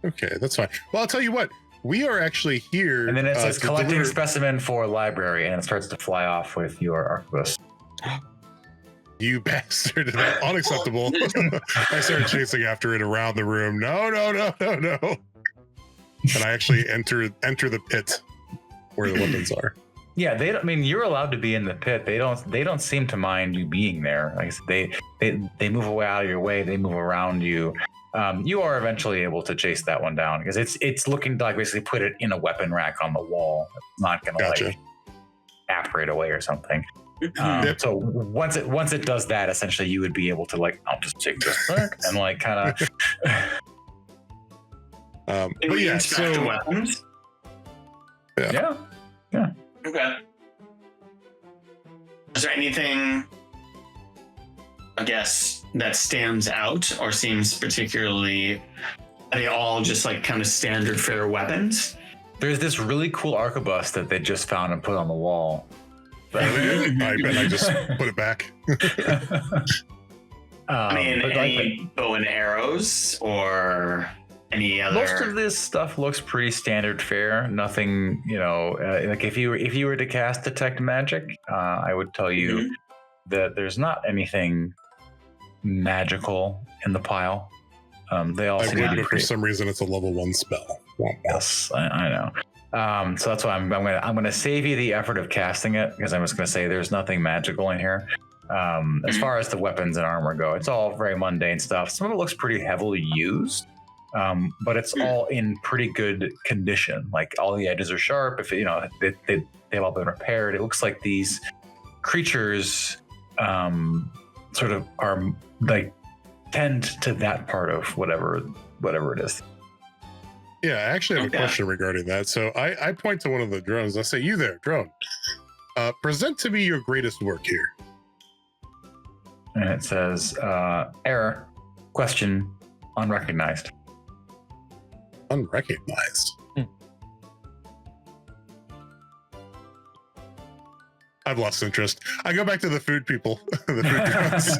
Okay, that's fine. Well, I'll tell you what. We are actually here. And then it says to collecting deliver... specimen for library, and it starts to fly off with your arquebus. you bastard, that's unacceptable. I started chasing after it around the room. No. And I actually enter the pit where the weapons are. Yeah, they. I mean, you're allowed to be in the pit. They don't seem to mind you being there. Like I said, they move away out of your way. They move around you. You are eventually able to chase that one down because it's looking to like basically put it in a weapon rack on the wall. It's not going to like apparate away or something. So once it does that, essentially you would be able to like, I'll just take this back and like kind of. But yeah, so the weapons. Yeah. Okay. Is there anything, I guess, that stands out or seems particularly? Are they all just like kind of standard fare weapons? There's this really cool arquebus that they just found and put on the wall. I bet I just put it back. I mean, any bow and arrows or any other? Most of this stuff looks pretty standard fare. Nothing, like if you were to cast detect magic, I would tell you that there's not anything magical in the pile. They all seem to be for some reason it's a level 1 spell. Yes, I know. So that's why I'm gonna save you the effort of casting it because I'm just gonna say there's nothing magical in here. As far as the weapons and armor go, it's all very mundane stuff. Some of it looks pretty heavily used, but it's all in pretty good condition. Like all the edges are sharp. If they've all been repaired. It looks like these creatures sort of are like tend to that part of whatever it is. Yeah, I actually have a question regarding that. So I point to one of the drones. I say, "You there, drone? Present to me your greatest work here." And it says, "Error, question, unrecognized." Unrecognized. I've lost interest. I go back to the food people, the food drones.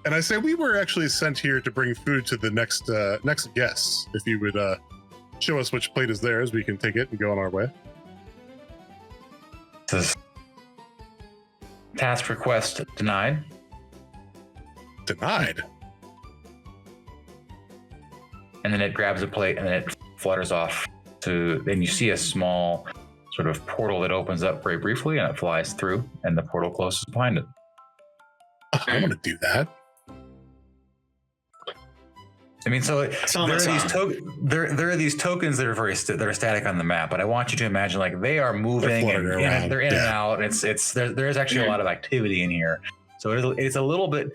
And I say, we were actually sent here to bring food to the next guests. If you would show us which plate is theirs, we can take it and go on our way. It says, task request denied. Denied? And then it grabs a plate and then it flutters off then you see a small sort of portal that opens up very briefly and it flies through and the portal closes behind it. I want to do that. I mean, so there are these tokens that are that are static on the map, but I want you to imagine like they are moving and they're in and out. There's actually a lot of activity in here, so it's a little bit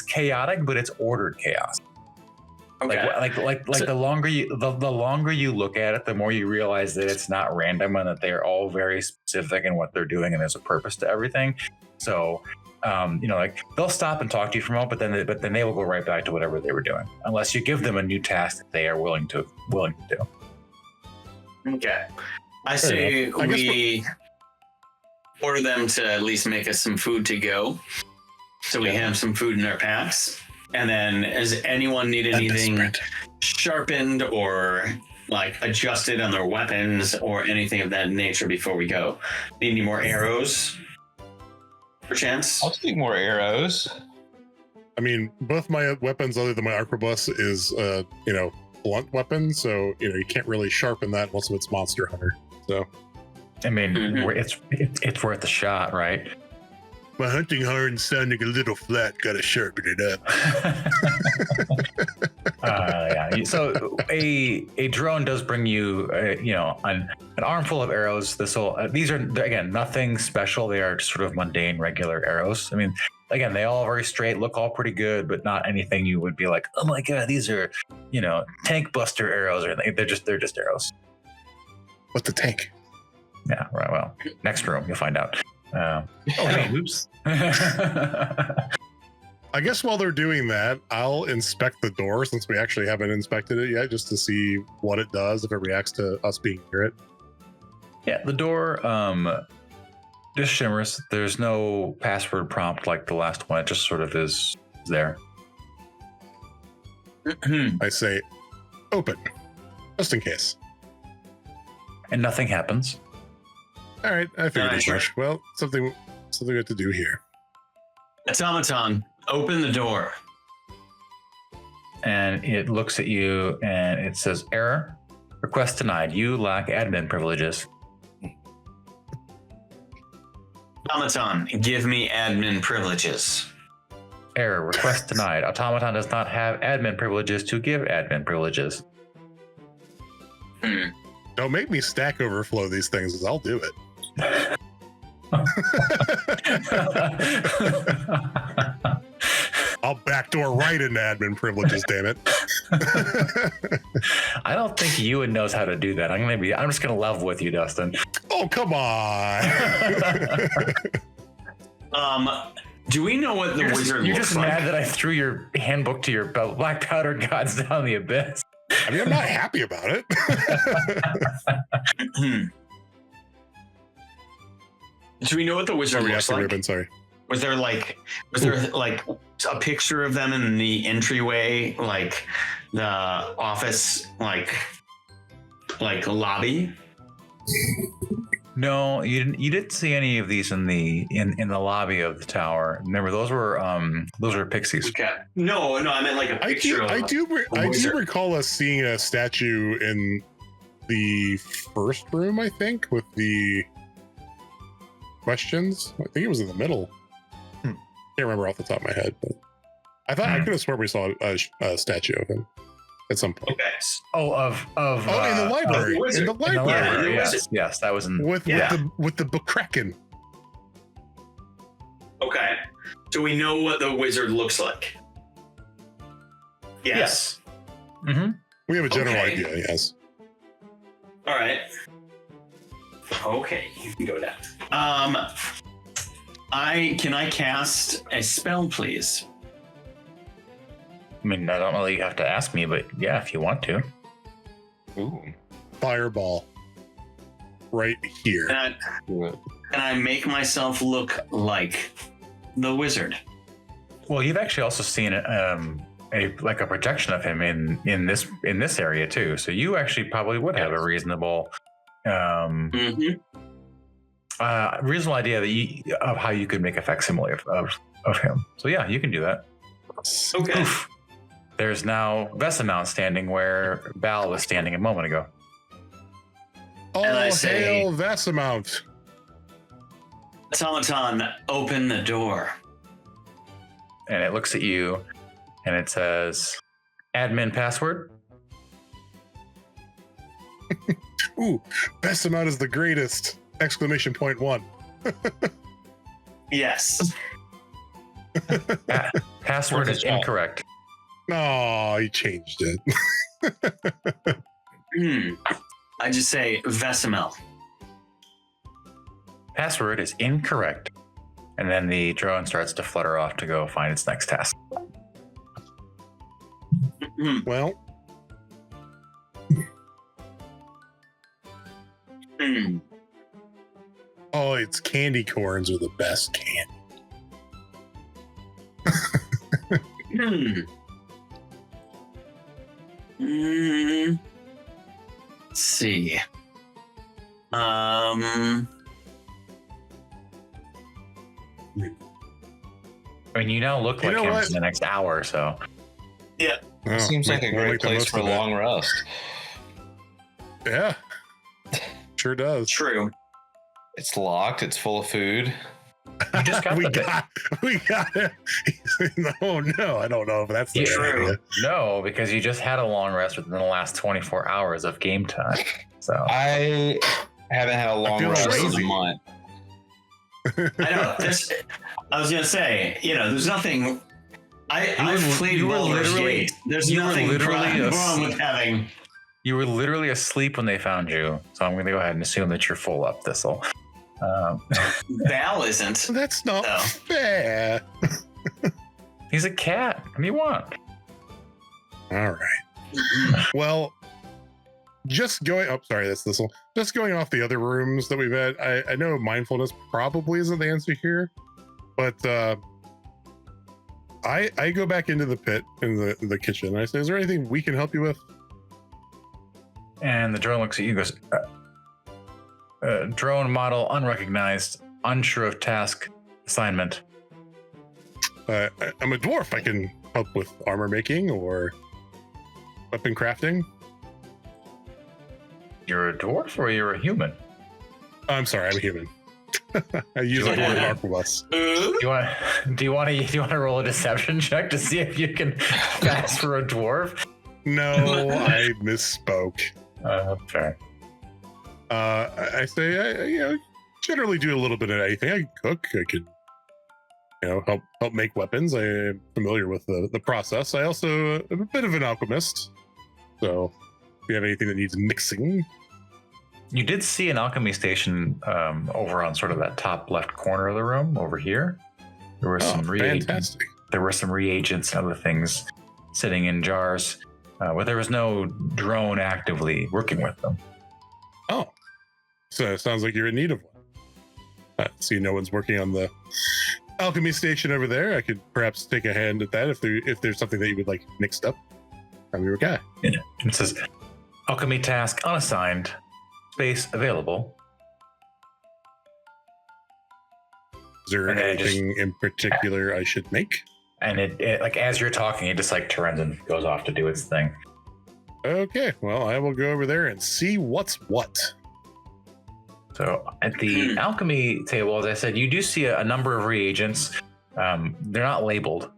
chaotic, but it's ordered chaos. Okay. Like the longer you look at it, the more you realize that it's not random and that they are all very specific in what they're doing and there's a purpose to everything. So. Like they'll stop and talk to you for a moment, but then they will go right back to whatever they were doing, unless you give them a new task that they are willing to do. Okay, I say we order them to at least make us some food to go, so we have some food in our packs. And then, does anyone need anything sharpened or like adjusted on their weapons or anything of that nature before we go? Need any more arrows? Perchance? I'll take more arrows. I mean, both my weapons, other than my arquebus, is blunt weapon, so you can't really sharpen that unless it's Monster Hunter. So, I mean, it's worth a shot, right? My hunting horn sounding a little flat. Gotta sharpen it up. Yeah. So a drone does bring you, an armful of arrows. These are again nothing special. They are just sort of mundane, regular arrows. I mean, again, they all very straight, look all pretty good, but not anything you would be like, oh my god, these are, tank buster arrows or anything. They're just arrows. What's the tank? Yeah. Right. Well, next room you'll find out. Oops. I guess while they're doing that, I'll inspect the door since we actually haven't inspected it yet, just to see what it does, if it reacts to us being near it. Yeah, the door just shimmers. There's no password prompt like the last one. It just sort of is there. I say, open, just in case. And nothing happens. All right, I figured as much. Well, something we have to do here. Automaton, open the door. And it looks at you and it says, error, request denied. You lack admin privileges. Automaton, give me admin privileges. Error, request denied. Automaton does not have admin privileges to give admin privileges. Don't make me Stack Overflow these things, 'cause I'll do it. I'll backdoor right into admin privileges, damn it. I don't think Ewan knows how to do that. I'm just gonna level with you, Dustin. Oh, come on. Do we know what the wizard You're looks just like? mad that I threw your handbook to your black powder gods down the abyss. I mean, I'm not happy about it. Do we know what the wizard looks like? Ribbon, sorry. Was there like a picture of them in the entryway, like the office, like lobby? No, you didn't. You didn't see any of these in the lobby of the tower. Remember, those were pixies. Okay. No, I meant like a picture. I do recall us seeing a statue in the first room, I think, with the questions. I think it was in the middle. Can't remember off the top of my head, but I thought I could have sworn we saw a statue of him at some point. Okay. In the library. In the library. Yes, that was in with the book Kraken. Okay. Do we know what the wizard looks like? Yes. Mm-hmm. We have a general idea, yes. All right. Okay, you can go down. Can I cast a spell, please? I mean, I don't know that you have to ask me, but yeah, if you want to. Ooh. Fireball. Right here. Can I make myself look like the wizard? Well, you've actually also seen a projection of him in this area too. So you actually probably would have a reasonable reasonable idea of how you could make a facsimile of him. So yeah, you can do that. Okay. Oof. There's now Vesemount standing where Val was standing a moment ago. Oh, And I say- hail Vesemount. Automaton, open the door. And it looks at you and it says, admin password. Ooh, Vesemount is the greatest! Exclamation point 1. Yes. Password is incorrect. Oh, he changed it. I just say Vesemel. Password is incorrect. And then the drone starts to flutter off to go find its next task. Well, oh, it's candy corns are the best candy. Let's see. I mean, you now look like him for the next hour or so. Yeah. Oh, Seems like a we'll great make the place most for a of it. long rest. Yeah, sure does. True. It's locked. It's full of food. You just got we the got it. Oh no, I don't know if that's the True. idea. No, because you just had a long rest within the last 24 hours of game time. So I haven't had a long feel rest in a lazy. month. I know. I was gonna say, there's nothing. I've played Baldur's Gate. There's nothing wrong with having. you were literally asleep when they found you. So I'm going to go ahead and assume that you're full up, Thistle. Val isn't. That's not No. fair. He's a cat. What do you want? All right. Well, just going. Oh, sorry, that's Thistle. Just going off the other rooms that we've had. I know mindfulness probably isn't the answer here, but I go back into the pit in the kitchen. And I say, "Is there anything we can help you with?" And the drone looks at you and goes, drone model unrecognized, unsure of task assignment. I'm a dwarf. I can help with armor making or weapon crafting. You're a dwarf or you're a human? I'm sorry, I'm a human. I use a dwarf arquebus. Do you want to roll a deception check to see if you can pass for a dwarf? No, I misspoke. Fair. I say I generally do a little bit of anything. I can cook. I can help make weapons. I am familiar with the process. I also am a bit of an alchemist. So if you have anything that needs mixing. You did see an alchemy station over on sort of that top left corner of the room over here. There were some reagents. Fantastic. There were some reagents and other things sitting in jars, but there was no drone actively working with them. Oh, so it sounds like you're in need of one. See, no one's working on the alchemy station over there. I could perhaps take a hand at that if there's something that you would like mixed up. I'm your guy. Yeah. It says alchemy task unassigned. Space available. Is there anything in particular I should make? And it like as you're talking, it just like turns and goes off to do its thing. Okay, well, I will go over there and see what's what. So at the alchemy table, as I said, you do see a number of reagents. They're not labeled.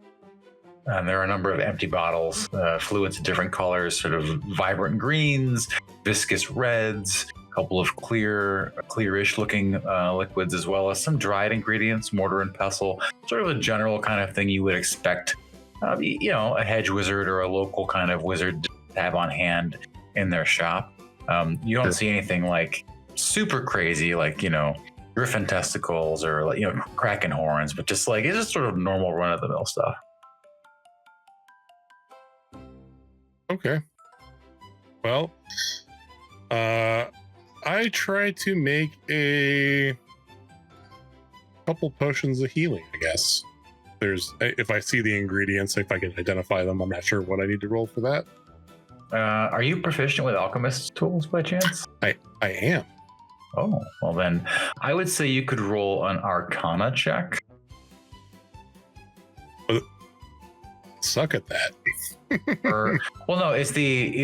There are a number of empty bottles, fluids of different colors, sort of vibrant greens, viscous reds, a couple of clearish looking liquids, as well as some dried ingredients, mortar and pestle, sort of a general kind of thing you would expect, a hedge wizard or a local kind of wizard to have on hand in their shop. You don't see anything like super crazy, like, griffin testicles or like, kraken horns, but just like, it's just sort of normal run of the mill stuff. Okay. Well, I try to make a couple potions of healing, I guess. If I see the ingredients, if I can identify them, I'm not sure what I need to roll for that. Are you proficient with alchemist tools by chance? I am. Oh, well then I would say you could roll an arcana check. Suck at that. Is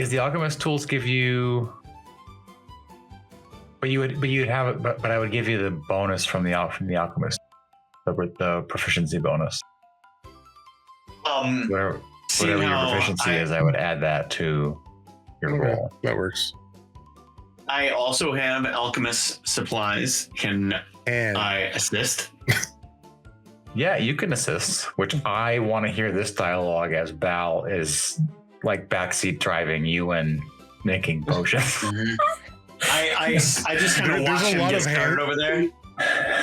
the alchemist tools give you? But you'd have it. But I would give you the bonus from the alchemist, the proficiency bonus. Whatever your proficiency is, I would add that to your roll. That works. I also have alchemist supplies. Can I assist? Yeah, you can assist, which I want to hear this dialogue as Bal is like backseat driving you and making potions. Mm-hmm. I just kind of watch him get started over there.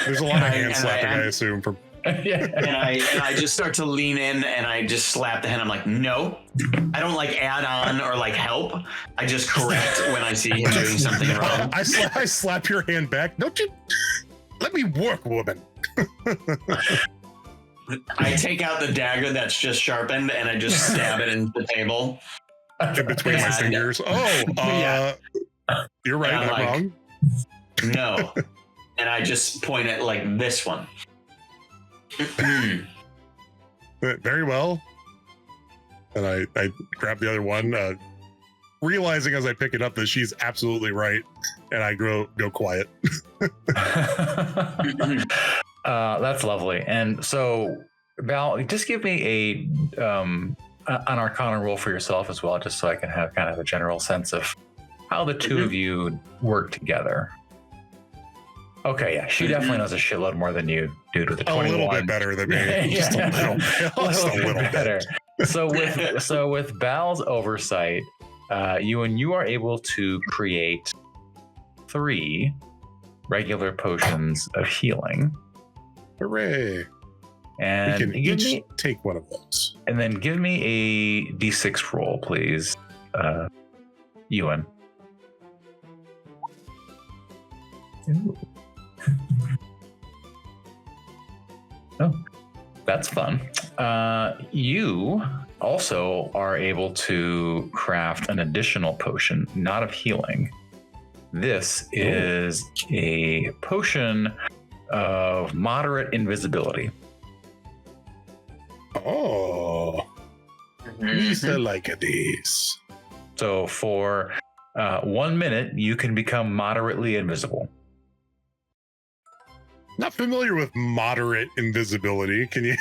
There's a lot of hand slapping, I assume. From yeah. And I just start to lean in and I just slap the hand. I'm like, no, I don't like add on or like help. I just correct when I see him doing something wrong. I slap your hand back. Don't you let me work, woman. I take out the dagger that's just sharpened and I just stab it into the table. In between my fingers. Yeah. You're right, I'm like, wrong. No. And I just point at like this one. Very well. And I grab the other one, realizing as I pick it up that she's absolutely right, and I go quiet. That's lovely. And so, Val, just give me an Arcana roll for yourself as well, just so I can have kind of a general sense of how the two of you work together. Okay, yeah, she definitely knows a shitload more than you, dude. With a 21. A little bit better than me. Just a little bit better. So with Bal's oversight, you are able to create 3 regular potions of healing. Hooray! And we can each take one of those. And then give me a D6 roll, please, Ewan. Ooh. Oh, that's fun. You also are able to craft an additional potion, not of healing. This is a potion of moderate invisibility. Oh, Lisa like this. So for 1 minute, you can become moderately invisible. Not familiar with moderate invisibility. Can you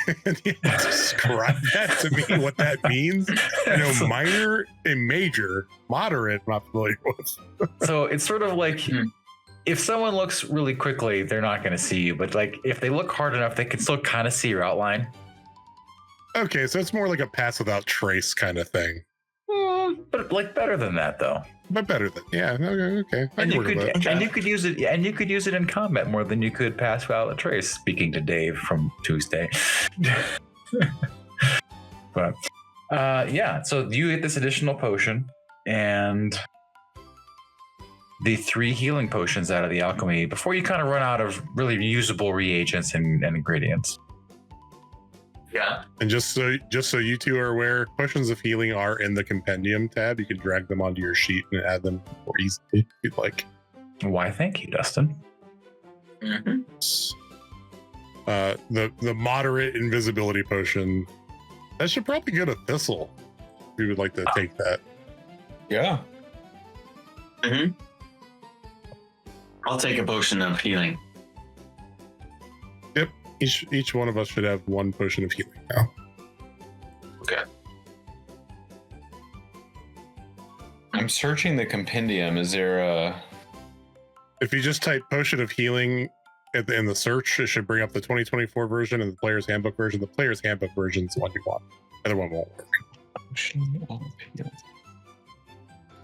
describe that to me? What that means? I know minor and major. Moderate, I'm not familiar with. So it's sort of like if someone looks really quickly, they're not going to see you. But like if they look hard enough, they can still kind of see your outline. Okay, so it's more like a pass without trace kind of thing. But like better than that, though. But better than okay. And you could use it, and you could use it in combat more than you could pass without a trace. Speaking to Dave from Tuesday. But yeah, so you get this additional potion and the 3 healing potions out of the alchemy before you kind of run out of really usable reagents and ingredients. Yeah. And just so you two are aware, potions of healing are in the compendium tab. You can drag them onto your sheet and add them more easily if you'd like. Why, thank you, Dustin. The moderate invisibility potion, that should probably go to Thistle if you would like to take that. Yeah. I'll take a potion of healing. Yep. Each one of us should have 1 potion of healing now. Okay. I'm searching the compendium. Is there a... If you just type potion of healing in the search, it should bring up the 2024 version and the player's handbook version. The player's handbook version is the one you want. The other one won't work.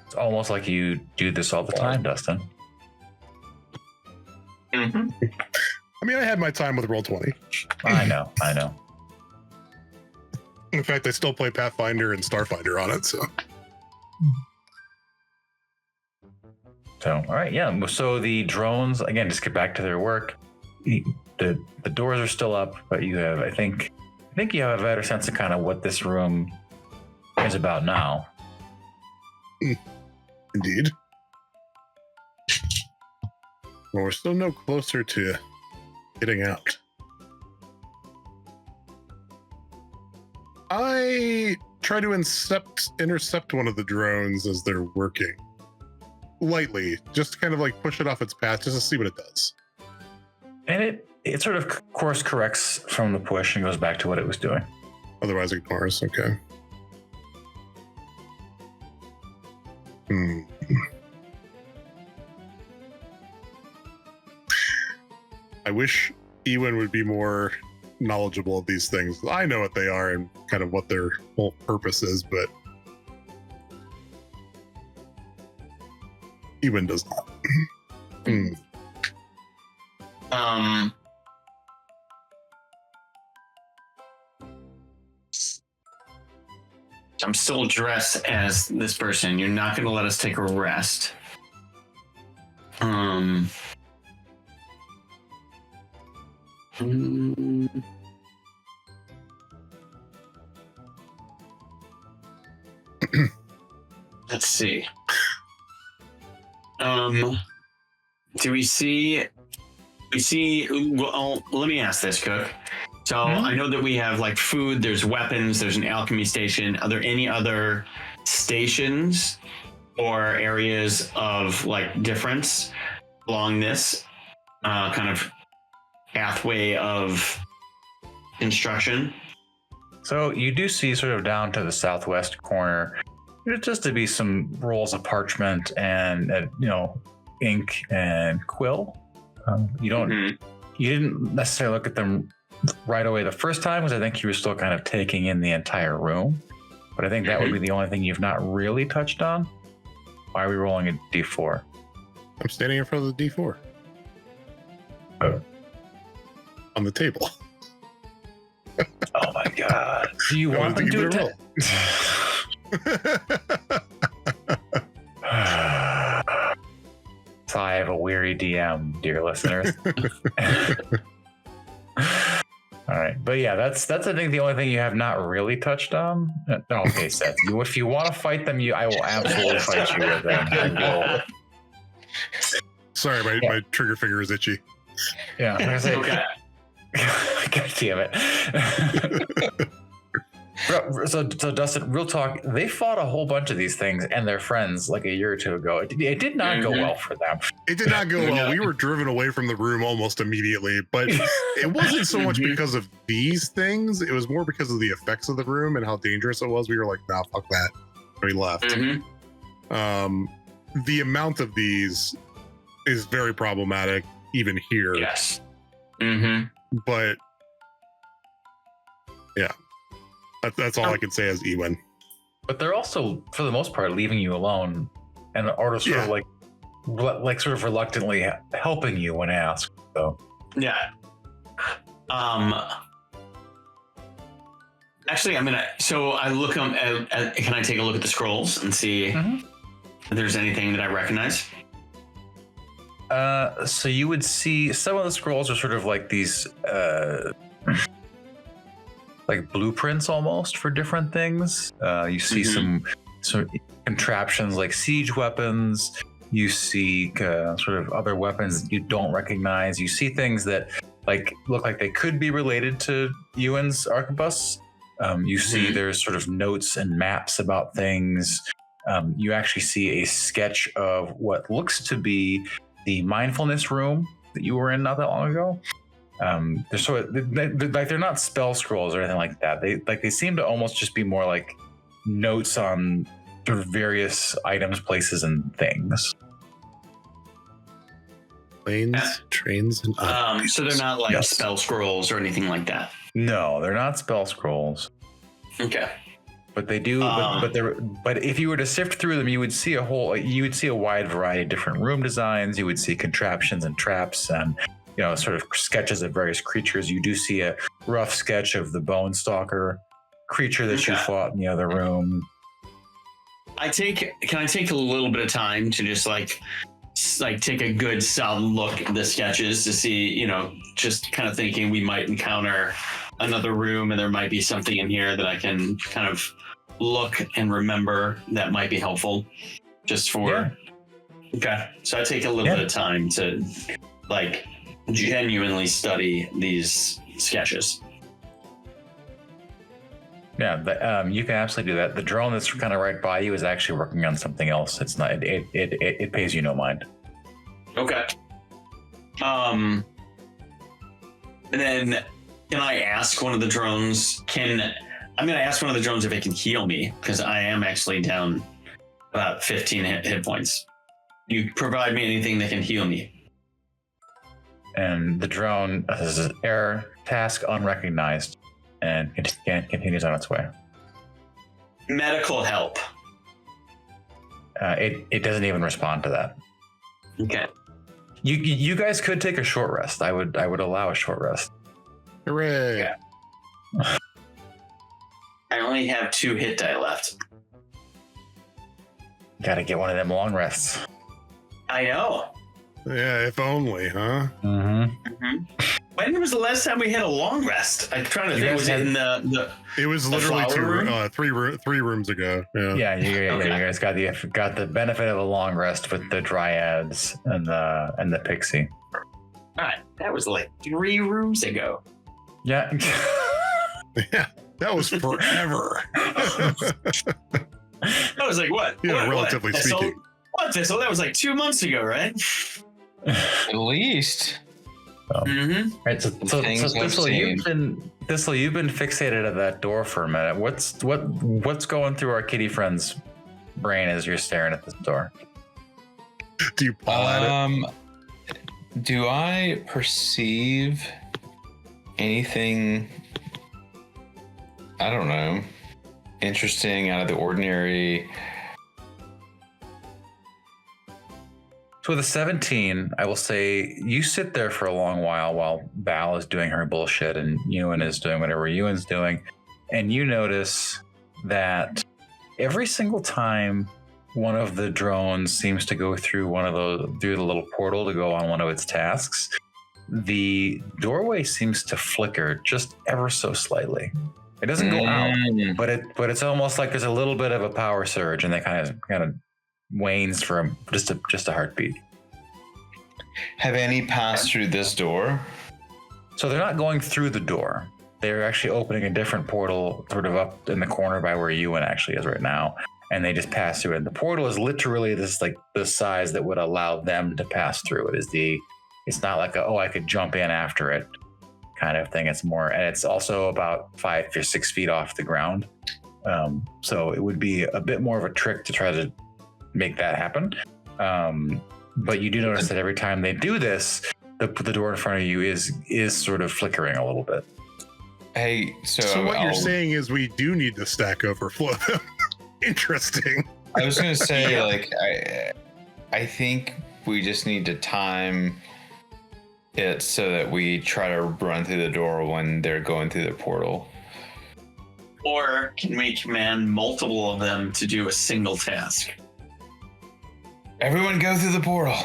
It's almost like you do this all the time, Dustin. I mean, I had my time with Roll20. I know. In fact, I still play Pathfinder and Starfinder on it, so. So, all right, yeah. So the drones, again, just get back to their work. The doors are still up, but you have, I think you have a better sense of kind of what this room is about now. Indeed. Well, we're still no closer to getting out. I try to intercept one of the drones as they're working. Lightly, just to kind of like push it off its path just to see what it does. And it sort of course corrects from the push and goes back to what it was doing. Otherwise ignores, okay. I wish Ewan would be more knowledgeable of these things. I know what they are and kind of what their whole purpose is, but Ewan does not. I'm still dressed as this person. You're not going to let us take a rest. Let's see. Do we see? Well, let me ask this, Cook. So I know that we have like food. There's weapons. There's an alchemy station. Are there any other stations or areas of like difference along this kind of pathway of construction? So you do see sort of down to the southwest corner, there's just to be some rolls of parchment and ink and quill. You didn't necessarily look at them right away the first time, because I think you were still kind of taking in the entire room. But I think that would be the only thing you've not really touched on. Why are we rolling a D4? I'm standing in front of the D4. Oh. On the table. Oh my god. Do you want them to roll? So I have a weary DM, dear listeners. All right, but yeah, that's I think the only thing you have not really touched on. Okay, Seth. If you want to fight them, I will absolutely fight you with them. Sorry, my trigger finger is itchy. Yeah. Okay. God damn it. So Dustin, real talk, they fought a whole bunch of these things and their friends like a year or two ago. It did not go well for them. It did not go well. We were driven away from the room almost immediately, but it wasn't so much because of these things. It was more because of the effects of the room and how dangerous it was. We were like, nah, fuck that. And we left. The amount of these is very problematic, even here. Yes. But yeah, that's all I can say as Ewen. But they're also, for the most part, leaving you alone and are sort of like sort of reluctantly helping you when asked. So yeah. Actually, so I look at can I take a look at the scrolls and see if there's anything that I recognize? So you would see some of the scrolls are sort of like these like blueprints almost for different things. You see some contraptions like siege weapons. You see sort of other weapons that you don't recognize. You see things that look like they could be related to Ewan's arquebus. You see there's sort of notes and maps about things. You actually see a sketch of what looks to be the mindfulness room that you were in not that long ago. They're not spell scrolls or anything like that. They seem to almost just be more like notes on sort of various items, places, and things. Planes, trains, and so they're not like spell scrolls or anything like that. No, they're not spell scrolls. Okay. But they do. But if you were to sift through them, you would see a wide variety of different room designs. You would see contraptions and traps and sort of sketches of various creatures. You do see a rough sketch of the Bone Stalker creature that you fought in the other room. Can I take a little bit of time to just like take a good solid look at the sketches to see, just kind of thinking we might encounter another room and there might be something in here that I can kind of look and remember that might be helpful just for. Okay. So I take a little bit of time to genuinely study these sketches. Yeah, you can absolutely do that. The drone that's kind of right by you is actually working on something else. It's not. It pays you no mind. Okay. And then, can I ask one of the drones? I'm going to ask one of the drones if it can heal me because I am actually down about 15 hit points. You provide me anything that can heal me. And the drone says error, task unrecognized, and continues on its way. Medical help. It doesn't even respond to that. Okay. You guys could take a short rest. I would allow a short rest. Hooray! Yeah. I only have 2 hit die left. Got to get one of them long rests. I know. Yeah, if only, huh? When was the last time we had a long rest? I'm trying to think. Was it in the? It was literally three rooms ago. Yeah. You guys got the benefit of a long rest with the dryads and the pixie. All right, that was like 3 rooms ago. Yeah. Yeah, that was forever. I was like, what? Yeah, relatively speaking. What? So that was like 2 months ago, right? At least. Right. So Thistle, you've been fixated at that door for a minute. What's going through our kitty friend's brain as you're staring at this door? Do you paw at it? Do I perceive anything? I don't know. Interesting, out of the ordinary. So with a 17, I will say you sit there for a long while Val is doing her bullshit and Ewan is doing whatever Ewan's doing. And you notice that every single time one of the drones seems to go through through the little portal to go on one of its tasks, the doorway seems to flicker just ever so slightly. It doesn't go out, but it's almost like there's a little bit of a power surge, and they kind of wanes for just a heartbeat. Have any passed through this door? So they're not going through the door. they're actually opening a different portal sort of up in the corner by where Ewan actually is right now. And they just pass through it. The portal is literally this like the size that would allow them to pass through it. It's not like I could jump in after it kind of thing. It's more, and it's also about 5 or 6 feet off the ground. So it would be a bit more of a trick to try to make that happen. But you do notice that every time they do this, the door in front of you is sort of flickering a little bit. Hey, so what you're saying is we do need to stack overflow them. Interesting. I was going to say, like, I think we just need to time it so that we try to run through the door when they're going through the portal. Or can we command multiple of them to do a single task? Everyone go through the portal.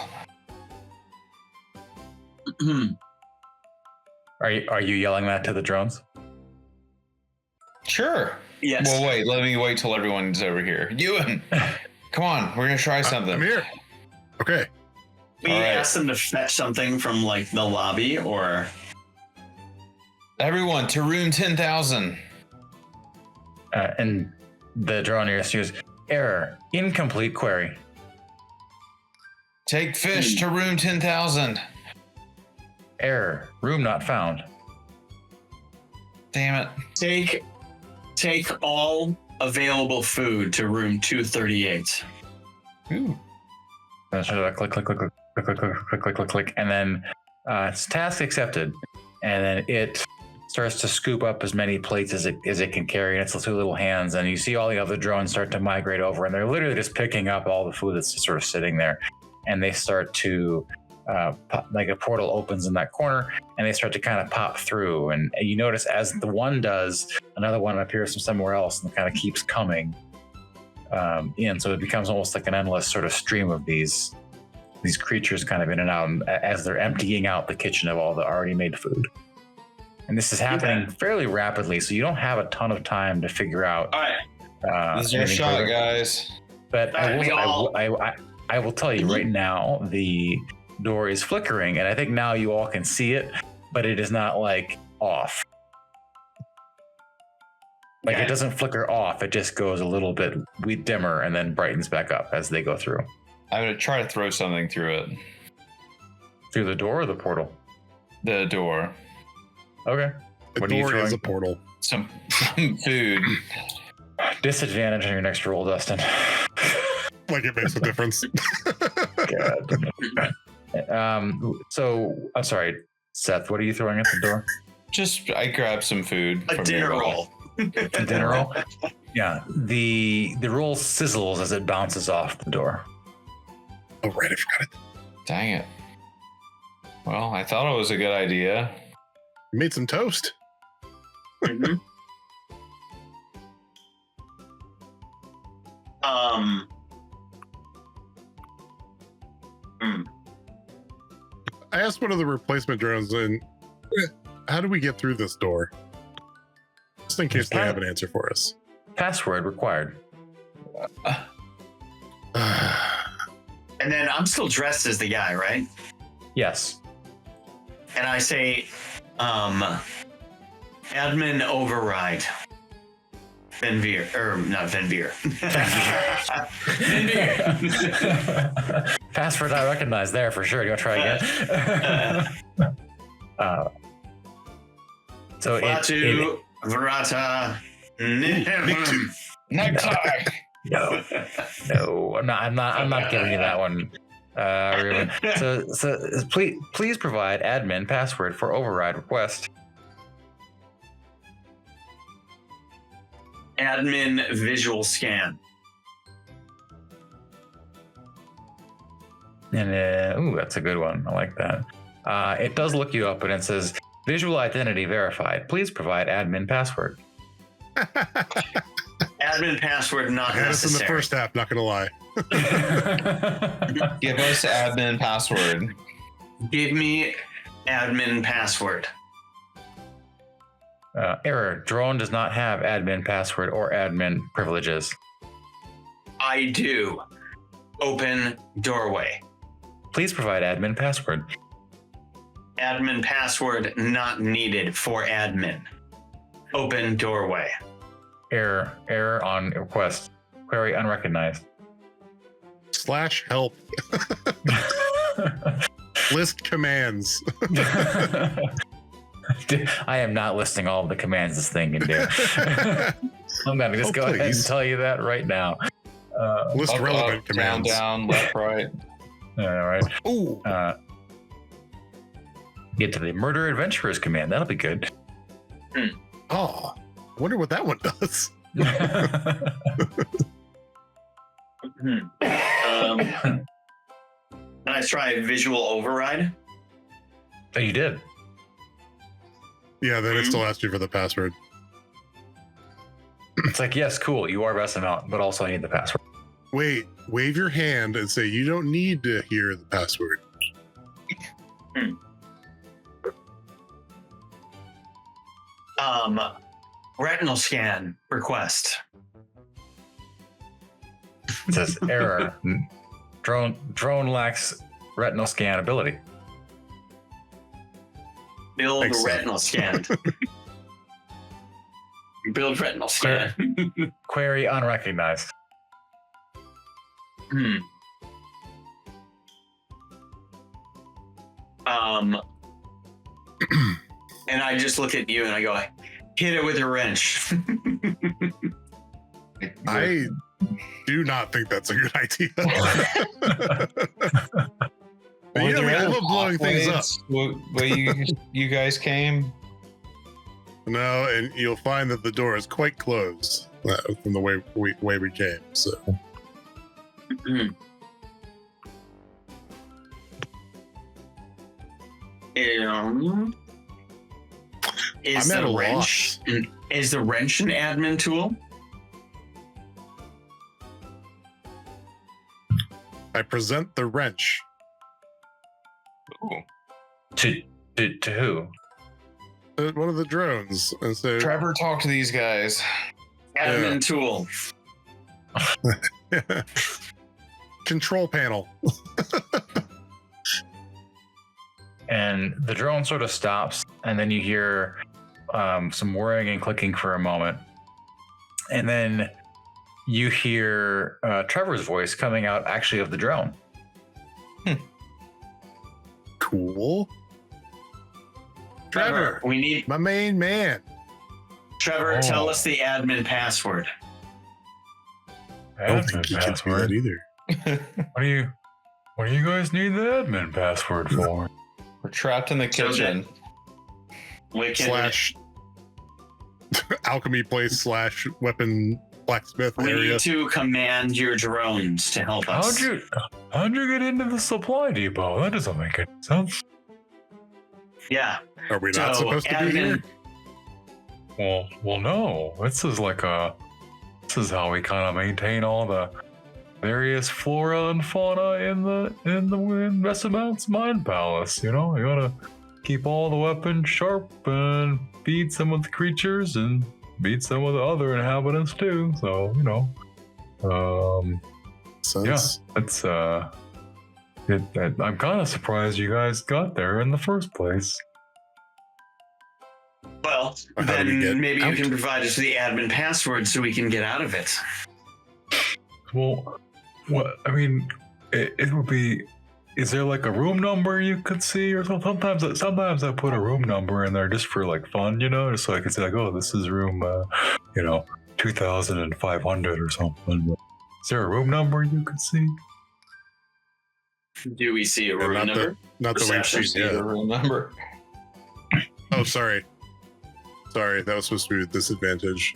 Are you yelling that to the drones? Sure. Yes. Well, wait. Let me wait till everyone's over here. Ewan, come on. We're gonna try something. I'm here. Okay. We asked them to fetch something from like the lobby, or everyone to room 10,000. And the drone nearest you is error, incomplete query. Take fish to room 10,000. Error, room not found. Damn it. Take all available food to room 238. Ooh. Click, and then it's task accepted, and then it starts to scoop up as many plates as it can carry, and it's 2 little hands, and you see all the other drones start to migrate over, and they're literally just picking up all the food that's just sort of sitting there, and they start to like a portal opens in that corner, and they start to kind of pop through, and you notice as the one does, another one appears from somewhere else and kind of keeps coming in, so it becomes almost like an endless sort of stream of these creatures kind of in and out, and as they're emptying out the kitchen of all the already made food. And this is happening fairly rapidly, so you don't have a ton of time to figure out. All right. This is your shot, further. Guys. But I will tell you right now, the door is flickering, and I think now you all can see it, but it is not like off. Like it doesn't flicker off, it just goes a little bit dimmer and then brightens back up as they go through. I'm going to try to throw something through it. Through the door or the portal? The door. Okay. The door is a portal. Some food. Disadvantage on your next roll, Dustin. Like it makes a difference. So, I'm sorry, Seth, what are you throwing at the door? I grabbed some food. A dinner roll. A dinner roll? Yeah. The roll sizzles as it bounces off the door. Oh, right, I forgot it. Dang it. Well, I thought it was a good idea. You made some toast. Mm-hmm. I asked one of the replacement drones, and how do we get through this door? Just in case they have an answer for us. Password required. And then I'm still dressed as the guy, right? Yes. And I say, admin override. Venveer, or not Venveer. Venveer. Password I recognize there for sure. You want to try again? So Fatu, Virata, Necktie. No, I'm not giving you that one, Ruben. So please provide admin password for override request. Admin visual scan. And that's a good one. I like that. It does look you up, and it says visual identity verified. Please provide admin password. Admin password not Had us in the necessary. first half, not gonna lie. Give us admin password. Give me admin password. Error. Drone does not have admin password or admin privileges. I do. Open doorway. Please provide admin password. Admin password not needed for admin. open doorway. Error on request. Query unrecognized. /help. List commands. I am not listing all of the commands this thing can do. I'm gonna just go ahead and tell you that right now. List relevant commands. Down, left, right. All right. Ooh. Get to the murder adventurers command. That'll be good. Oh, I wonder what that one does. Can I try visual override? Oh, you did. Yeah, then it still asks you for the password. It's like, yes, cool. You are best amount, but also I need the password. Wait, wave your hand and say you don't need to hear the password. Retinal scan request. It says error. Drone lacks retinal scan ability. Build Excellent. retinal scan. Build retinal scan. Query unrecognized. And I just look at you and I go, hit it with a wrench. I do not think that's a good idea. I love blowing things up. Where you guys came? No, and you'll find that the door is quite closed from the way we came. So Is I'm at the a wrench loss. Is the wrench an admin tool? I present the wrench. Ooh. To who? One of the drones, and so Trevor, talk to these guys. Admin tool. control panel. And the drone sort of stops, and then you hear some whirring and clicking for a moment. And then you hear Trevor's voice coming out actually of the drone. Cool. Trevor, we need my main man. Trevor. Oh. Tell us the admin password. I don't think he can do that either. What do you guys need the admin password for? We're trapped in the kitchen. We can, / alchemy place / weapon blacksmith we area. need to command your drones to help us. How'd you get into the supply depot? That doesn't make any sense. Yeah. Are we not So, supposed to be here? Well, no. This is how we kind of maintain all the various flora and fauna in the Vessamount's Mind Palace. You know, you gotta keep all the weapons sharp and feed some of the creatures and feed some of the other inhabitants too. So, you know, Sense. it's I'm kind of surprised you guys got there in the first place. Well, Or how do we get then maybe out? you can provide us with the admin password so we can get out of it. Well, what I mean, it would be. Is there like a room number you could see or something? Sometimes I put a room number in there just for like fun, you know, just so I could say like, oh, this is room, 2,500 or something. Is there a room number you could see? Do we see a room not number? Not the way Reception. she's See the room number. Oh, sorry. Sorry, that was supposed to be a disadvantage.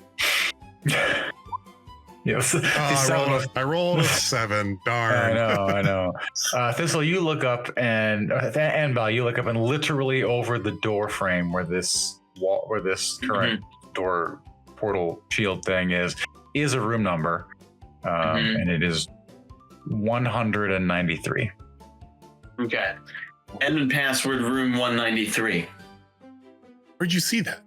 Yes. Oh, I rolled a 7. Darn. I know. Thistle, you look up and Val, you look up and literally over the door frame where this current door portal shield thing is a room number, and it is 193. Okay. Admin password room 193. Where'd you see that?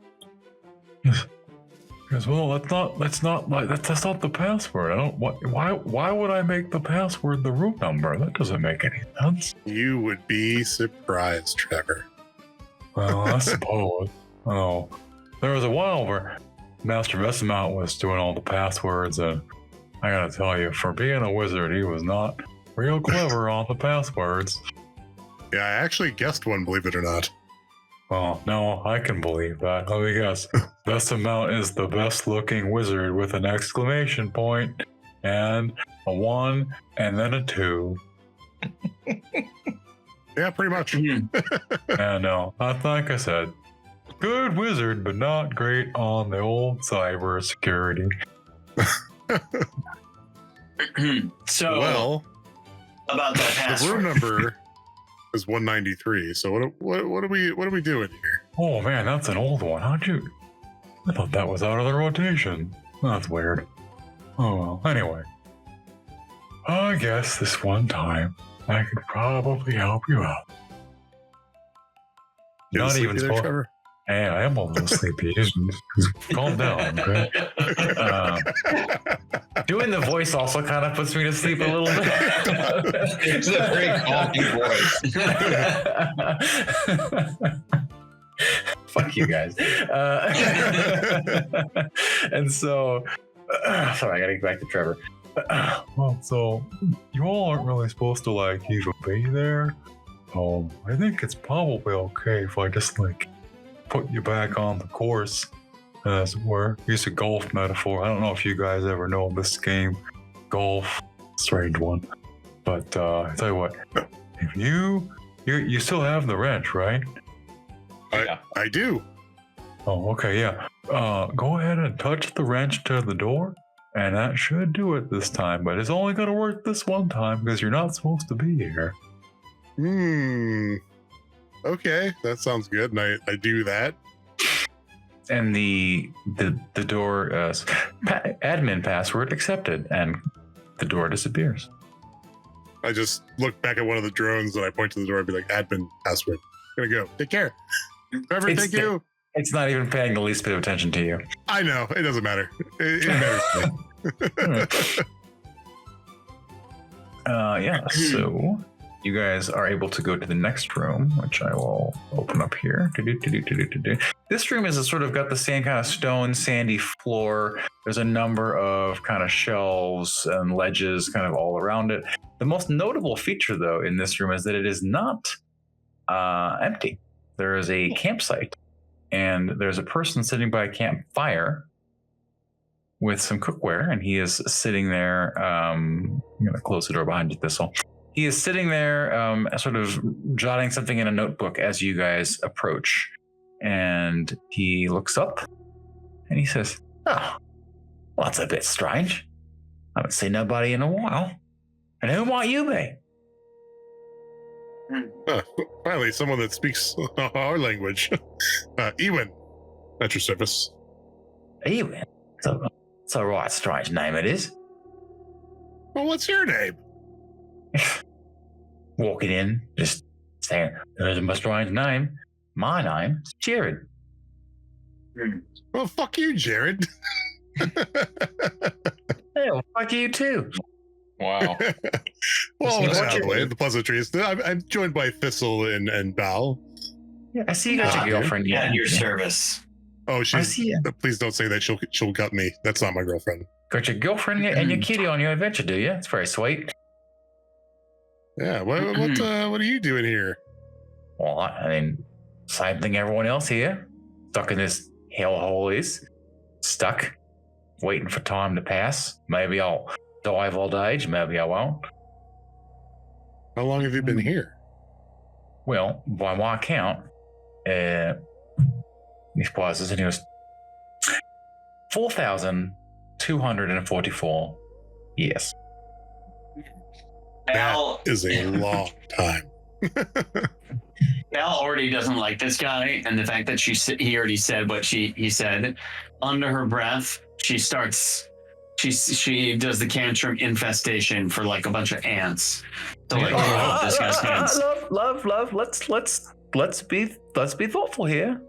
Because well, that's not the password. I don't. Why would I make the password the room number? That doesn't make any sense. You would be surprised, Trevor. Well, I suppose. Oh, there was a while where Master Vesemount was doing all the passwords, and I gotta tell you, for being a wizard, he was not real clever on the passwords. Yeah, I actually guessed one, believe it or not. Well, no, I can believe that. Let me guess. Vesemount is the best looking wizard with an exclamation point and a 1 and then a 2. Yeah, pretty much. Yeah, no, like I said, good wizard, but not great on the old cyber security. So, Well, about that the password. room number is 193. So what are we doing here? Oh man, that's an old one. How'd you? I thought that was out of the rotation. That's weird. Oh well. Anyway, I guess this one time I could probably help you out. You Not sleepy even there, supposed. Trevor? Hey, I am a little sleepy. Just calm down, okay? Doing the voice also kind of puts me to sleep a little bit. It's a very calming voice. Fuck you guys. And so, sorry, I gotta get back to Trevor. Well, so you all aren't really supposed to like even be there. I think it's probably okay if I just like put you back on the course, as it were. Use a golf metaphor. I don't know if you guys ever know this game, golf. Strange one, but I tell you what, if you still have the wrench, right? I do. Oh, okay, yeah. Go ahead and touch the wrench to the door, and that should do it this time. But it's only gonna work this one time because you're not supposed to be here. Okay, that sounds good. And I do that. And the door admin password accepted, and the door disappears. I just look back at one of the drones and I point to the door and be like, admin password. Gonna go. Take care. Trevor, thank you. It's not even paying the least bit of attention to you. I know. It doesn't matter. It matters to me. Yeah, so you guys are able to go to the next room, which I will open up here. This room is sort of got the same kind of stone, sandy floor. There's a number of kind of shelves and ledges kind of all around it. The most notable feature, though, in this room is that it is not empty. There is a campsite, and there's a person sitting by a campfire with some cookware, and he is sitting there. I'm going to close the door behind you, Thistle. He is sitting there, sort of jotting something in a notebook as you guys approach. And he looks up and he says, "Oh, well, that's a bit strange. I haven't seen nobody in a while. And who might you be?" Finally, someone that speaks our language. Ewan, at your service. Ewan? It's a right strange name it is. Well, what's your name? Walking in, just saying, "There's a strange name. My name's Jared." Well, fuck you, Jared. Hey, well, fuck you too. Wow. Well, What's that's your- way the pleasantries. I'm joined by Thistle and Val. Yeah, I see you got your girlfriend. Yeah, Yeah, at your service. Oh, I she's. see you. Please don't say that. She'll gut me. That's not my girlfriend. Got your girlfriend and your kitty on your adventure, do you? It's very sweet. Yeah. What are you doing here? Well, I mean, same thing everyone else here. Stuck in this hellhole is. Stuck. Waiting for time to pass. Maybe I'll die of old age. Maybe I won't. How long have you been here? Well, by my count, he pauses and he goes, 4,244 years. Al, That is a long time. Al already doesn't like this guy, and the fact that he already said what he said. Under her breath, she does the cantrip infestation for like a bunch of ants. So like, this guy's ants. Love. Let's be thoughtful here.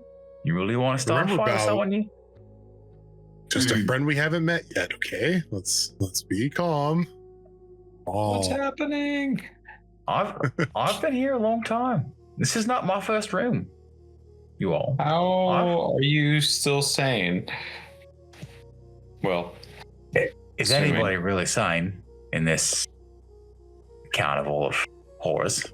You really want to start a Remember, fire, Val, someone you? Just a friend we haven't met yet. Okay, let's be calm. What's Oh, happening? I've been here a long time. This is not my first room. you all. How are you still sane? Well, Is anybody really sane in this carnival of horrors?